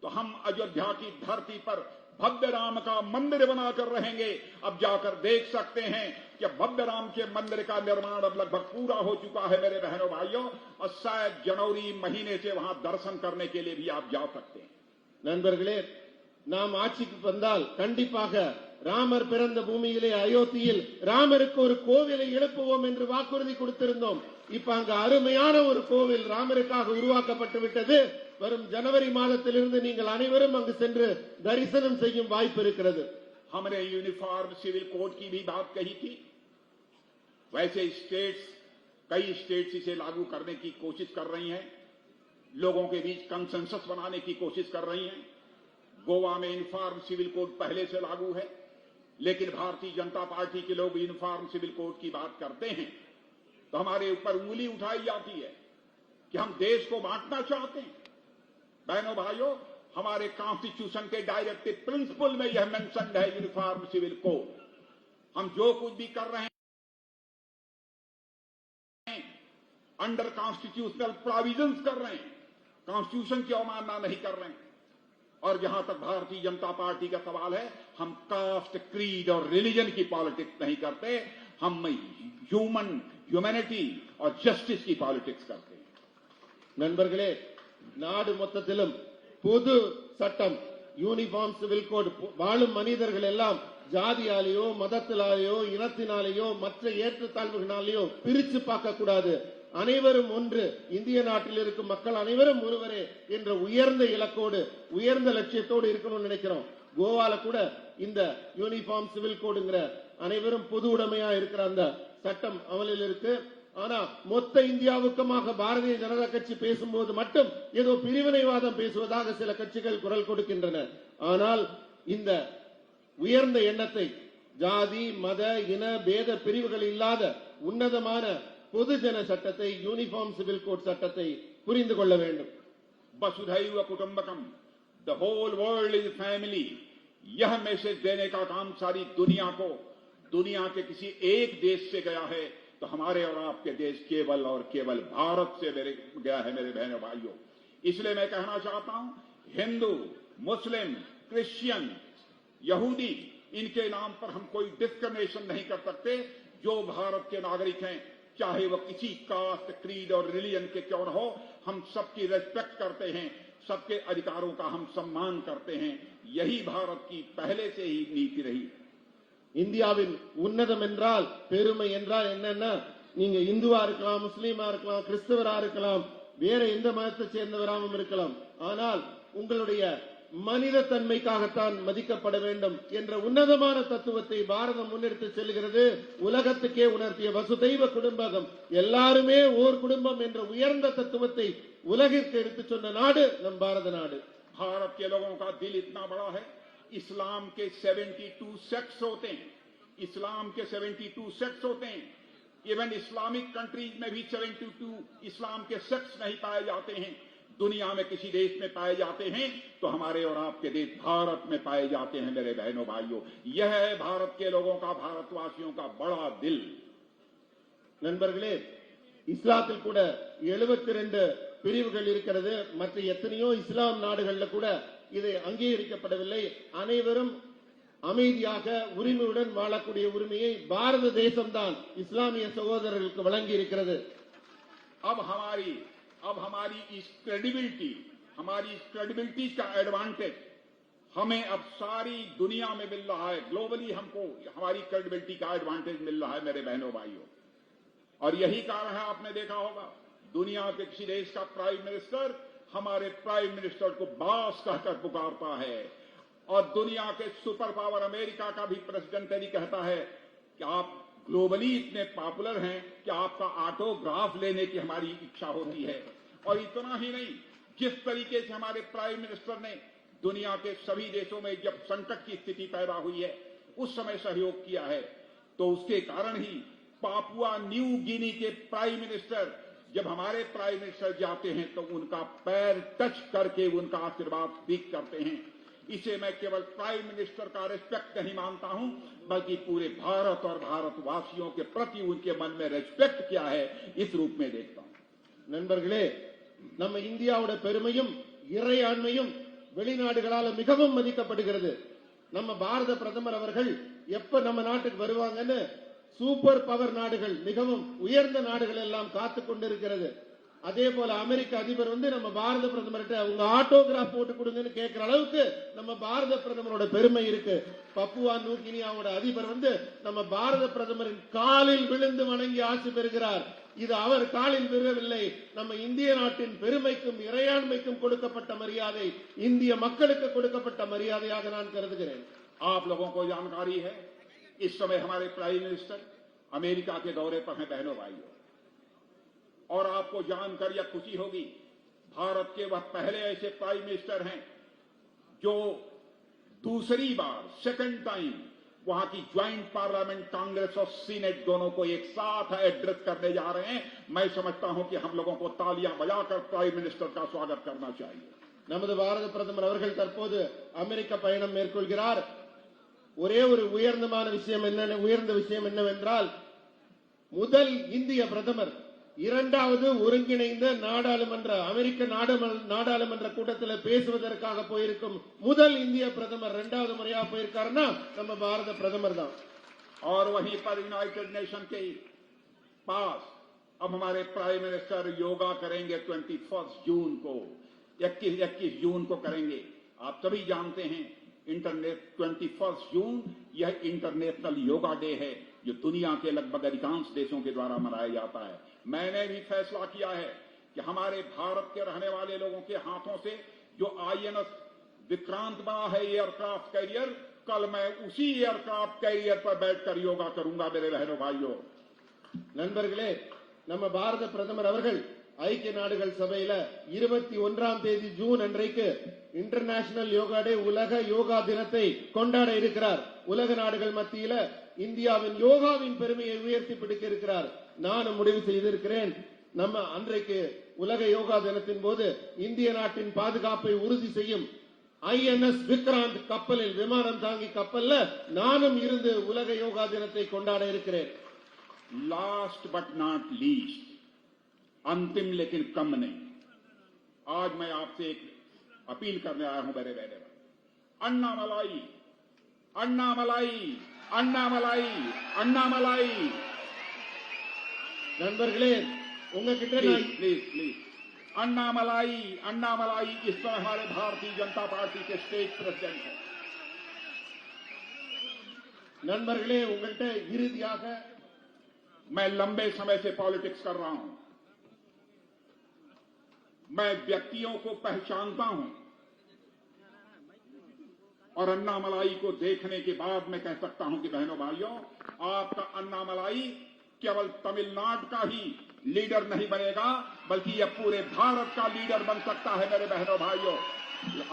Speaker 1: तो हम अयोध्या की धरती पर भव्य राम का मंदिर बनाकर रहेंगे। अब जाकर देख सकते हैं कि भव्य राम के मंदिर का निर्माण अब लगभग पूरा हो चुका है मेरे बहनों भाइयों, और शायद जनवरी महीने से वहां दर्शन करने के लिए भी आप जा सकते हैं।
Speaker 2: நண்பர்களே, நாம் ஆட்சிக்கு வந்தால் கண்டிப்பாக ராமர் பிறந்த பூமியிலே அயோத்தியில் ராமருக்கு ஒரு கோவிலை எழுப்புவோம் என்று வாக்குறுதி கொடுத்திருந்தோம். இப்ப அங்க அருமையான ஒரு கோவில் ராமருக்காக உருவாக்கப்பட்டு விட்டது. வரும் ஜனவரி மாதத்திலிருந்து நீங்கள் அனைவரும் அங்கு சென்று தரிசனம் செய்யும் வாய்ப்பு இருக்கிறது.
Speaker 1: हमने यूनिफॉर्म सिविल कोड की भी बात कही थी। वैसे कई स्टेट्स इसे लागू करने की कोशिश कर रही हैं, लोगों के बीच कंसेंसस बनाने की कोशिश कर रही हैं। गोवा में यूनिफॉर्म सिविल कोड पहले से लागू है, लेकिन भारतीय जनता पार्टी के लोग यूनिफॉर्म सिविल कोड की बात करते हैं तो हमारे ऊपर उंगली उठाई जाती है कि हम देश को बांटना चाहते हैं। बहनों भाइयों, हमारे कॉन्स्टिट्यूशन के डायरेक्टिव प्रिंसिपल में यह मेंशन है यूनिफॉर्म सिविल कोड। हम जो कुछ भी कर रहे हैं अंडर कॉन्स्टिट्यूशनल प्रोविजंस कर रहे हैं, कॉन्स्टिट्यूशन की अवमानना नहीं कर रहे हैं। और जहां तक भारतीय जनता पार्टी का सवाल है, हम कास्ट, क्रीड और रिलीजन की पॉलिटिक्स नहीं करते, हम ह्यूमैनिटी और जस्टिस की पॉलिटिक्स करते हैं।
Speaker 2: நண்பர்களே, நாடு மொத்தத்திலும் பொது சட்டம் யூனிஃபார்ம் சிவில் கோட் வாழும் மனிதர்கள் எல்லாம் ஜாதியாலேயோ மதத்தினாலேயோ இனத்தினாலேயோ மற்ற ஏற்றத்தாழ்வுகளாலேயோ பிரிச்சு பார்க்க கூடாது. அனைவரும் ஒன்று, இந்திய நாட்டில் இருக்கும் மக்கள் அனைவரும் ஒருவரே என்ற உயர்ந்த இலக்கோடு உயர்ந்த லட்சியத்தோடு இருக்கணும்னு நினைக்கிறோம். கோவால கூட இந்த யூனிஃபார்ம் சிவில் கோடுங்கிற அனைவரும் பொது உடைமையா இருக்கிற அந்த சட்டம் அமலில் இருக்கு. ஆனா மொத்த இந்தியாவுக்குமாக பாரதிய ஜனதா கட்சி பேசும்போது மட்டும் ஏதோ பிரிவினைவாதம் பேசுவதாக சில கட்சிகள் குரல் கொடுக்கின்றன. ஆனால் இந்த உயர்ந்த எண்ணத்தை ஜாதி மத இன பேத பிரிவுகள் இல்லாத உன்னதமான பொதுஜன சட்டத்தை யூனிஃபார்ம் சிவில் கோட் சட்டத்தை புரிந்து கொள்ள வேண்டும்.
Speaker 1: वसुधैव कुटुंबकम, the whole world is family, यह मैसेज देने का काम सारी दुनिया को, दुनिया के किसी एक देश से गया है तो हमारे और आपके देश केवल और केवल भारत से गया है मेरे बहनों भाइयों। इसलिए मैं कहना चाहता हूं, हिंदू, मुस्लिम, क्रिश्चियन, यहूदी, इनके नाम पर हम कोई डिस्क्रिमिनेशन नहीं कर सकते। जो भारत के नागरिक हैं, चाहे वह किसी कास्ट, क्रीड और रिलीजन के क्यों न हो, हम सबकी रेस्पेक्ट करते हैं, सबके अधिकारों का हम सम्मान करते हैं। यही भारत की पहले से ही नीति रही।
Speaker 2: இந்தியாவின் உன்னதம் என்றால், பெருமை என்றால் என்னன்னா, நீங்க இந்துவா இருக்கலாம், முஸ்லீமா இருக்கலாம், கிறிஸ்தவரா இருக்கலாம், வேற எந்த மதத்தை சேர்ந்தவராகவும் இருக்கலாம். ஆனால் உங்களுடைய மனித தன்மைக்காகத்தான் மதிக்கப்பட வேண்டும் என்ற உன்னதமான தத்துவத்தை பாரதம் முன்னெடுத்து செல்கிறது. உலகத்துக்கே உணர்த்திய வசுதைவ குடும்பகம், எல்லாருமே ஓர் குடும்பம் என்ற உயர்ந்த தத்துவத்தை உலகிற்கு எடுத்து சொன்ன நாடு நம் பாரத நாடு.
Speaker 1: भारत के लोगों का दिल इतना बड़ा है, इस्लाम के 72 सेक्ट्स होते हैं, इस्लाम के 72 सेक्ट्स होते हैं। इवन इस्लामिक कंट्रीज में भी 72 इस्लाम के सेक्ट्स नहीं पाए जाते हैं। दुनिया में किसी देश में पाए जाते हैं तो हमारे और आपके देश भारत में पाए जाते हैं मेरे बहनों भाइयों। यह है भारत के लोगों का, भारतवासियों का बड़ा दिल।
Speaker 2: நண்பர்களே, இஸ்லாத்தில் கூட 72 பிரிவுகள் இருக்கிறது. மற்ற எத்தனையோ இஸ்லாம் நாடுகள்ல கூட இதை அங்கீகரிக்கப்படவில்லை. அனைவரும் அமைதியாக உரிமையுடன் வாழக்கூடிய உரிமையை பாரத தேசம்தான் இஸ்லாமிய சகோதரர்களுக்கு வழங்கி இருக்கிறது.
Speaker 1: अब हमारी इस क्रेडिबिलिटी का एडवांटेज हमें अब सारी दुनिया में मिल रहा है। ग्लोबली हमको हमारी क्रेडिबिलिटी का एडवांटेज मिल रहा है मेरे बहनों भाइयों। और यही कारण है, आपने देखा होगा, दुनिया के किसी देश का प्राइम मिनिस्टर हमारे प्राइम मिनिस्टर को बॉस कहकर पुकारता है। और दुनिया के सुपर पावर अमेरिका का भी प्रेसिडेंट यदि कहता है कि आप ग्लोबली इतने पॉपुलर हैं कि आपका ऑटोग्राफ लेने की हमारी इच्छा होती है। और इतना ही नहीं, जिस तरीके से हमारे प्राइम मिनिस्टर ने दुनिया के सभी देशों में जब संकट की स्थिति पैदा हुई है उस समय सहयोग किया है, तो उसके कारण ही पापुआ न्यू गिनी के प्राइम मिनिस्टर जब हमारे प्राइम मिनिस्टर जाते हैं तो उनका पैर टच करके उनका आशीर्वाद स्पीक करते हैं। इसे मैं केवल प्राइम मिनिस्टर का रिस्पेक्ट नहीं मानता हूं, बल्कि पूरे भारत और भारतवासियों के प्रति उनके मन में रिस्पेक्ट क्या है इस रूप में देखता हूं।
Speaker 2: நண்பர்களே, நம்ம இந்தியாவோட பெருமையும் இறையாண்மையும் வெளிநாடுகளால் மிகவும் மதிக்கப்படுகிறது. நம்ம பாரத பிரதமர் அவர்கள் எப்ப நம்ம நாட்டுக்கு வருவாங்கன்னு சூப்பர் பவர் நாடுகள், மிகவும் உயர்ந்த நாடுகள் எல்லாம் காத்து கொண்டிருக்கிறது. அதே போல அமெரிக்க அதிபர் நம்ம பாரத பிரதமர்கிட்ட உங்க ஆட்டோகிராஃப் போட்டு கொடுங்கன்னு கேட்கிற அளவுக்கு நம்ம பாரத பிரதமரோட பெருமை இருக்கு. பப்புவா நியூகினியாவோட அதிபர் நம்ம பாரத பிரதமரின் காலில் விழுந்து வணங்கி ஆட்சி பெறுகிறார். இது அவர் காலில் விழவில்லை, நம்ம இந்திய நாட்டின் பெருமைக்கும் இறையாண்மைக்கும் கொடுக்கப்பட்ட மரியாதை, இந்திய மக்களுக்கு கொடுக்கப்பட்ட மரியாதையாக நான் கருதுகிறேன்.
Speaker 1: आप लोगों को जानकारी है, इस समय हमारे प्राइम मिनिस्टर अमेरिका के दौरे पर हैं बहनों भाइयों, और आपको जानकर यह खुशी होगी, भारत के वह पहले ऐसे प्राइम मिनिस्टर हैं जो दूसरी बार सेकंड टाइम वहां की ज्वाइंट पार्लियामेंट कांग्रेस और सीनेट दोनों को एक साथ एड्रेस करने जा रहे हैं. मैं समझता हूं कि हम लोगों को तालियां बजाकर प्राइम मिनिस्टर का स्वागत करना चाहिए.
Speaker 2: நமது பாரத பிரதமர் அவர்கள் தற்போது அமெரிக்க பயணம் மேற்கொள்கிறார். ஒரே ஒரு உயர்ந்த விஷயம் என்னவென்றால், முதல் இந்திய பிரதமர் இரண்டாவது ஒருங்கிணைந்த அமெரிக்க நாடாளுமன்ற கூட்டத்தில் பேசுவதற்காக போயிருக்கும் முதல் இந்திய பிரதமர் இரண்டாவது முறையாக போயிருக்காருன்னா நம்ம பாரத பிரதமர் தான்.
Speaker 1: और वहीं पर यूनाइटेड नेशन के पास अब हमारे प्राइम मिनिस्टर योगा करेंगे 21 जून को, 21 जून को करेंगे. आप सभी जानते हैं 21 जून यह इंटरनेशनल योगा डे है जो दुनिया के लगभग अधिकांश देशों के द्वारा मनाया जाता है. मैंने भी फैसला किया है कि हमारे भारत के रहने वाले लोगों के हाथों से जो INS विक्रांत बना है एयरक्राफ्ट कैरियर, कल मैं उसी एयरक्राफ्ट कैरियर पर बैठकर योगा करूंगा. मेरे बहनों भाइयों,
Speaker 2: நண்பர்களே, நம்ம பாரத பிரதமர் அவர்கள் ஐக்கிய நாடுகள் சபையில 21ஆம் தேதி ஜூன் அன்றைக்கு இன்டர்நேஷனல் யோகா டே, உலக யோகா தினத்தை கொண்டாட இருக்கிறார். உலக நாடுகள் மத்தியில இந்தியாவின் யோகாவின் பெருமையை உயர்த்தி பிடிக்க இருக்கிறார். நானும் முடிவு செய்திருக்கிறேன், நம்ம அன்றைக்கு உலக யோகா தினத்தின் போது இந்திய நாட்டின் பாதுகாப்பை உறுதி செய்யும் INS விக்ராந்த் கப்பலில், விமானம் தாங்கி கப்பல்ல நானும் இருந்து உலக யோகா தினத்தை கொண்டாட இருக்கிறேன்.
Speaker 1: लास्ट बट नॉट लीस्ट, अंतिम लेकिन कम नहीं, आज मैं आपसे एक अपील करने आया हूं मेरे बहने भाई. अन्नामलाई, अन्नामलाई, अन्नामलाई, अन्नामलाई.
Speaker 2: நண்பர்களே, உங்ககிட்ட
Speaker 1: प्लीज प्लीज अन्नामलाई, अन्नामलाई. इस पर हमारे भारतीय जनता पार्टी के स्टेट प्रेसिडेंट हैं.
Speaker 2: நண்பர்களே, உங்கள்கிட்ட இறுதியாக,
Speaker 1: मैं लंबे समय से पॉलिटिक्स कर रहा हूं, मैं व्यक्तियों को पहचानता हूं, और अन्नामलाई को देखने के बाद मैं कह सकता हूं कि बहनों भाइयों, आपका अन्नामलाई केवल तमिलनाडु का ही लीडर नहीं बनेगा, बल्कि यह पूरे भारत का लीडर बन सकता है. मेरे बहनों भाइयों,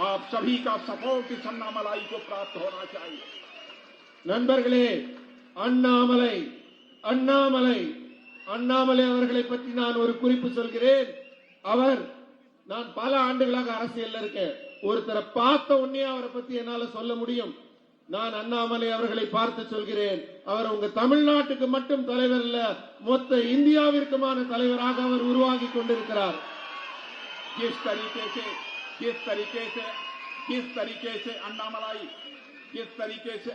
Speaker 1: आप सभी का सपोर्ट इस अन्नामलाई को प्राप्त होना चाहिए.
Speaker 2: நண்பர்களே, அண்ணாமலை அண்ணாமலை அண்ணாமலை அவர்களை பற்றி நான் ஒரு குறிப்பு சொல்கிறேன். நான் பல ஆண்டுகளாக அரசியல்ல இருக்கேன். ஒருத்தரை பார்த்த உடனே அவரை பத்தி என்னால சொல்ல முடியும். நான் அண்ணாமலை அவர்களை பார்த்து சொல்கிறேன், அவர் உங்க தமிழ்நாட்டுக்கு மட்டும் தலைவர் இல்ல, மொத்த இந்தியாவிற்குமான தலைவராக அவர் உருவாகி கொண்டிருக்கிறார்.
Speaker 1: जिस तरीके से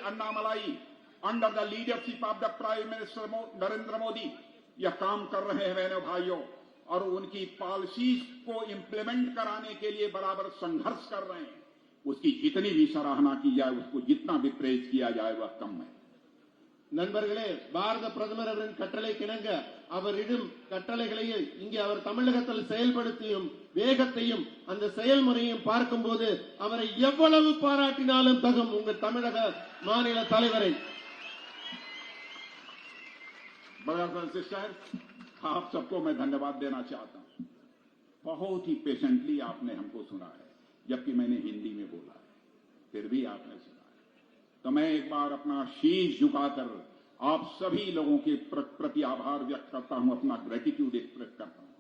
Speaker 1: Annamalai under the leadership of the prime minister Narendra Modi यह काम कर रहे हैं बहनों भाइयों, और उनकी पॉलिसीज को इंप्लीमेंट कराने के लिए बराबर संघर्ष कर रहे हैं, उसकी जितनी भी सराहना की जाए, उसको जितना भी प्रेज किया जाए वह कम है.
Speaker 2: நண்பர்களே, பாரத பிரதமர் அவரின் கட்டளைக்கிணங்க அவரிடும் கட்டளைகளையும் இங்கே அவர் தமிழகத்தில் செயல்படுத்தியும் வேகத்தையும் அந்த செயல்முறையும் பார்க்கும்போது அவரை எவ்வளவு பாராட்டினாலும் தகும் உங்கள் தமிழக மாநில தலைவரை.
Speaker 1: ब्रदर्स एंड सिस्टर्स, आप सबको मैं धन्यवाद देना चाहता हूं. बहुत ही पेशेंटली आपने हमको सुना है, जबकि मैंने हिंदी में बोला है, फिर भी आपने सुना है. तो मैं एक बार अपना शीश झुकाकर आप सभी लोगों के प्रति आभार व्यक्त करता हूं, अपना ग्रेटिट्यूड एक्सप्रेस करता हूं.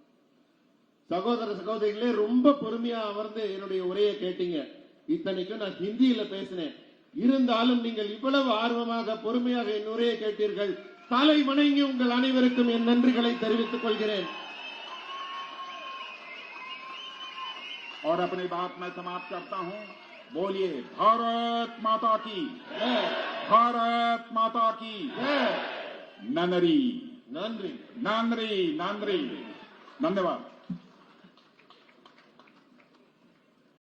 Speaker 2: சகோதர சகோதரிகளே, ரொம்ப பொறுமையா அமர்ந்து என்னுடைய உரையை கேட்டீங்க. இத்தனைக்கும் நான் ஹிந்தியில பேசினேன். இருந்தாலும் நீங்கள் இவ்வளவு ஆர்வமாக பொறுமையாக என் உரையை கேட்டீர்கள். தலை வணங்கி உங்கள் அனைவருக்கும் என் நன்றிகளை தெரிவித்துக் கொள்கிறேன்.
Speaker 1: और अपनी बात मैं समाप्त करता हूं. बोलिए भारत माता की, भारत माता की नंदरी
Speaker 2: நன்றி
Speaker 1: नांदरी नांदरी धन्यवाद।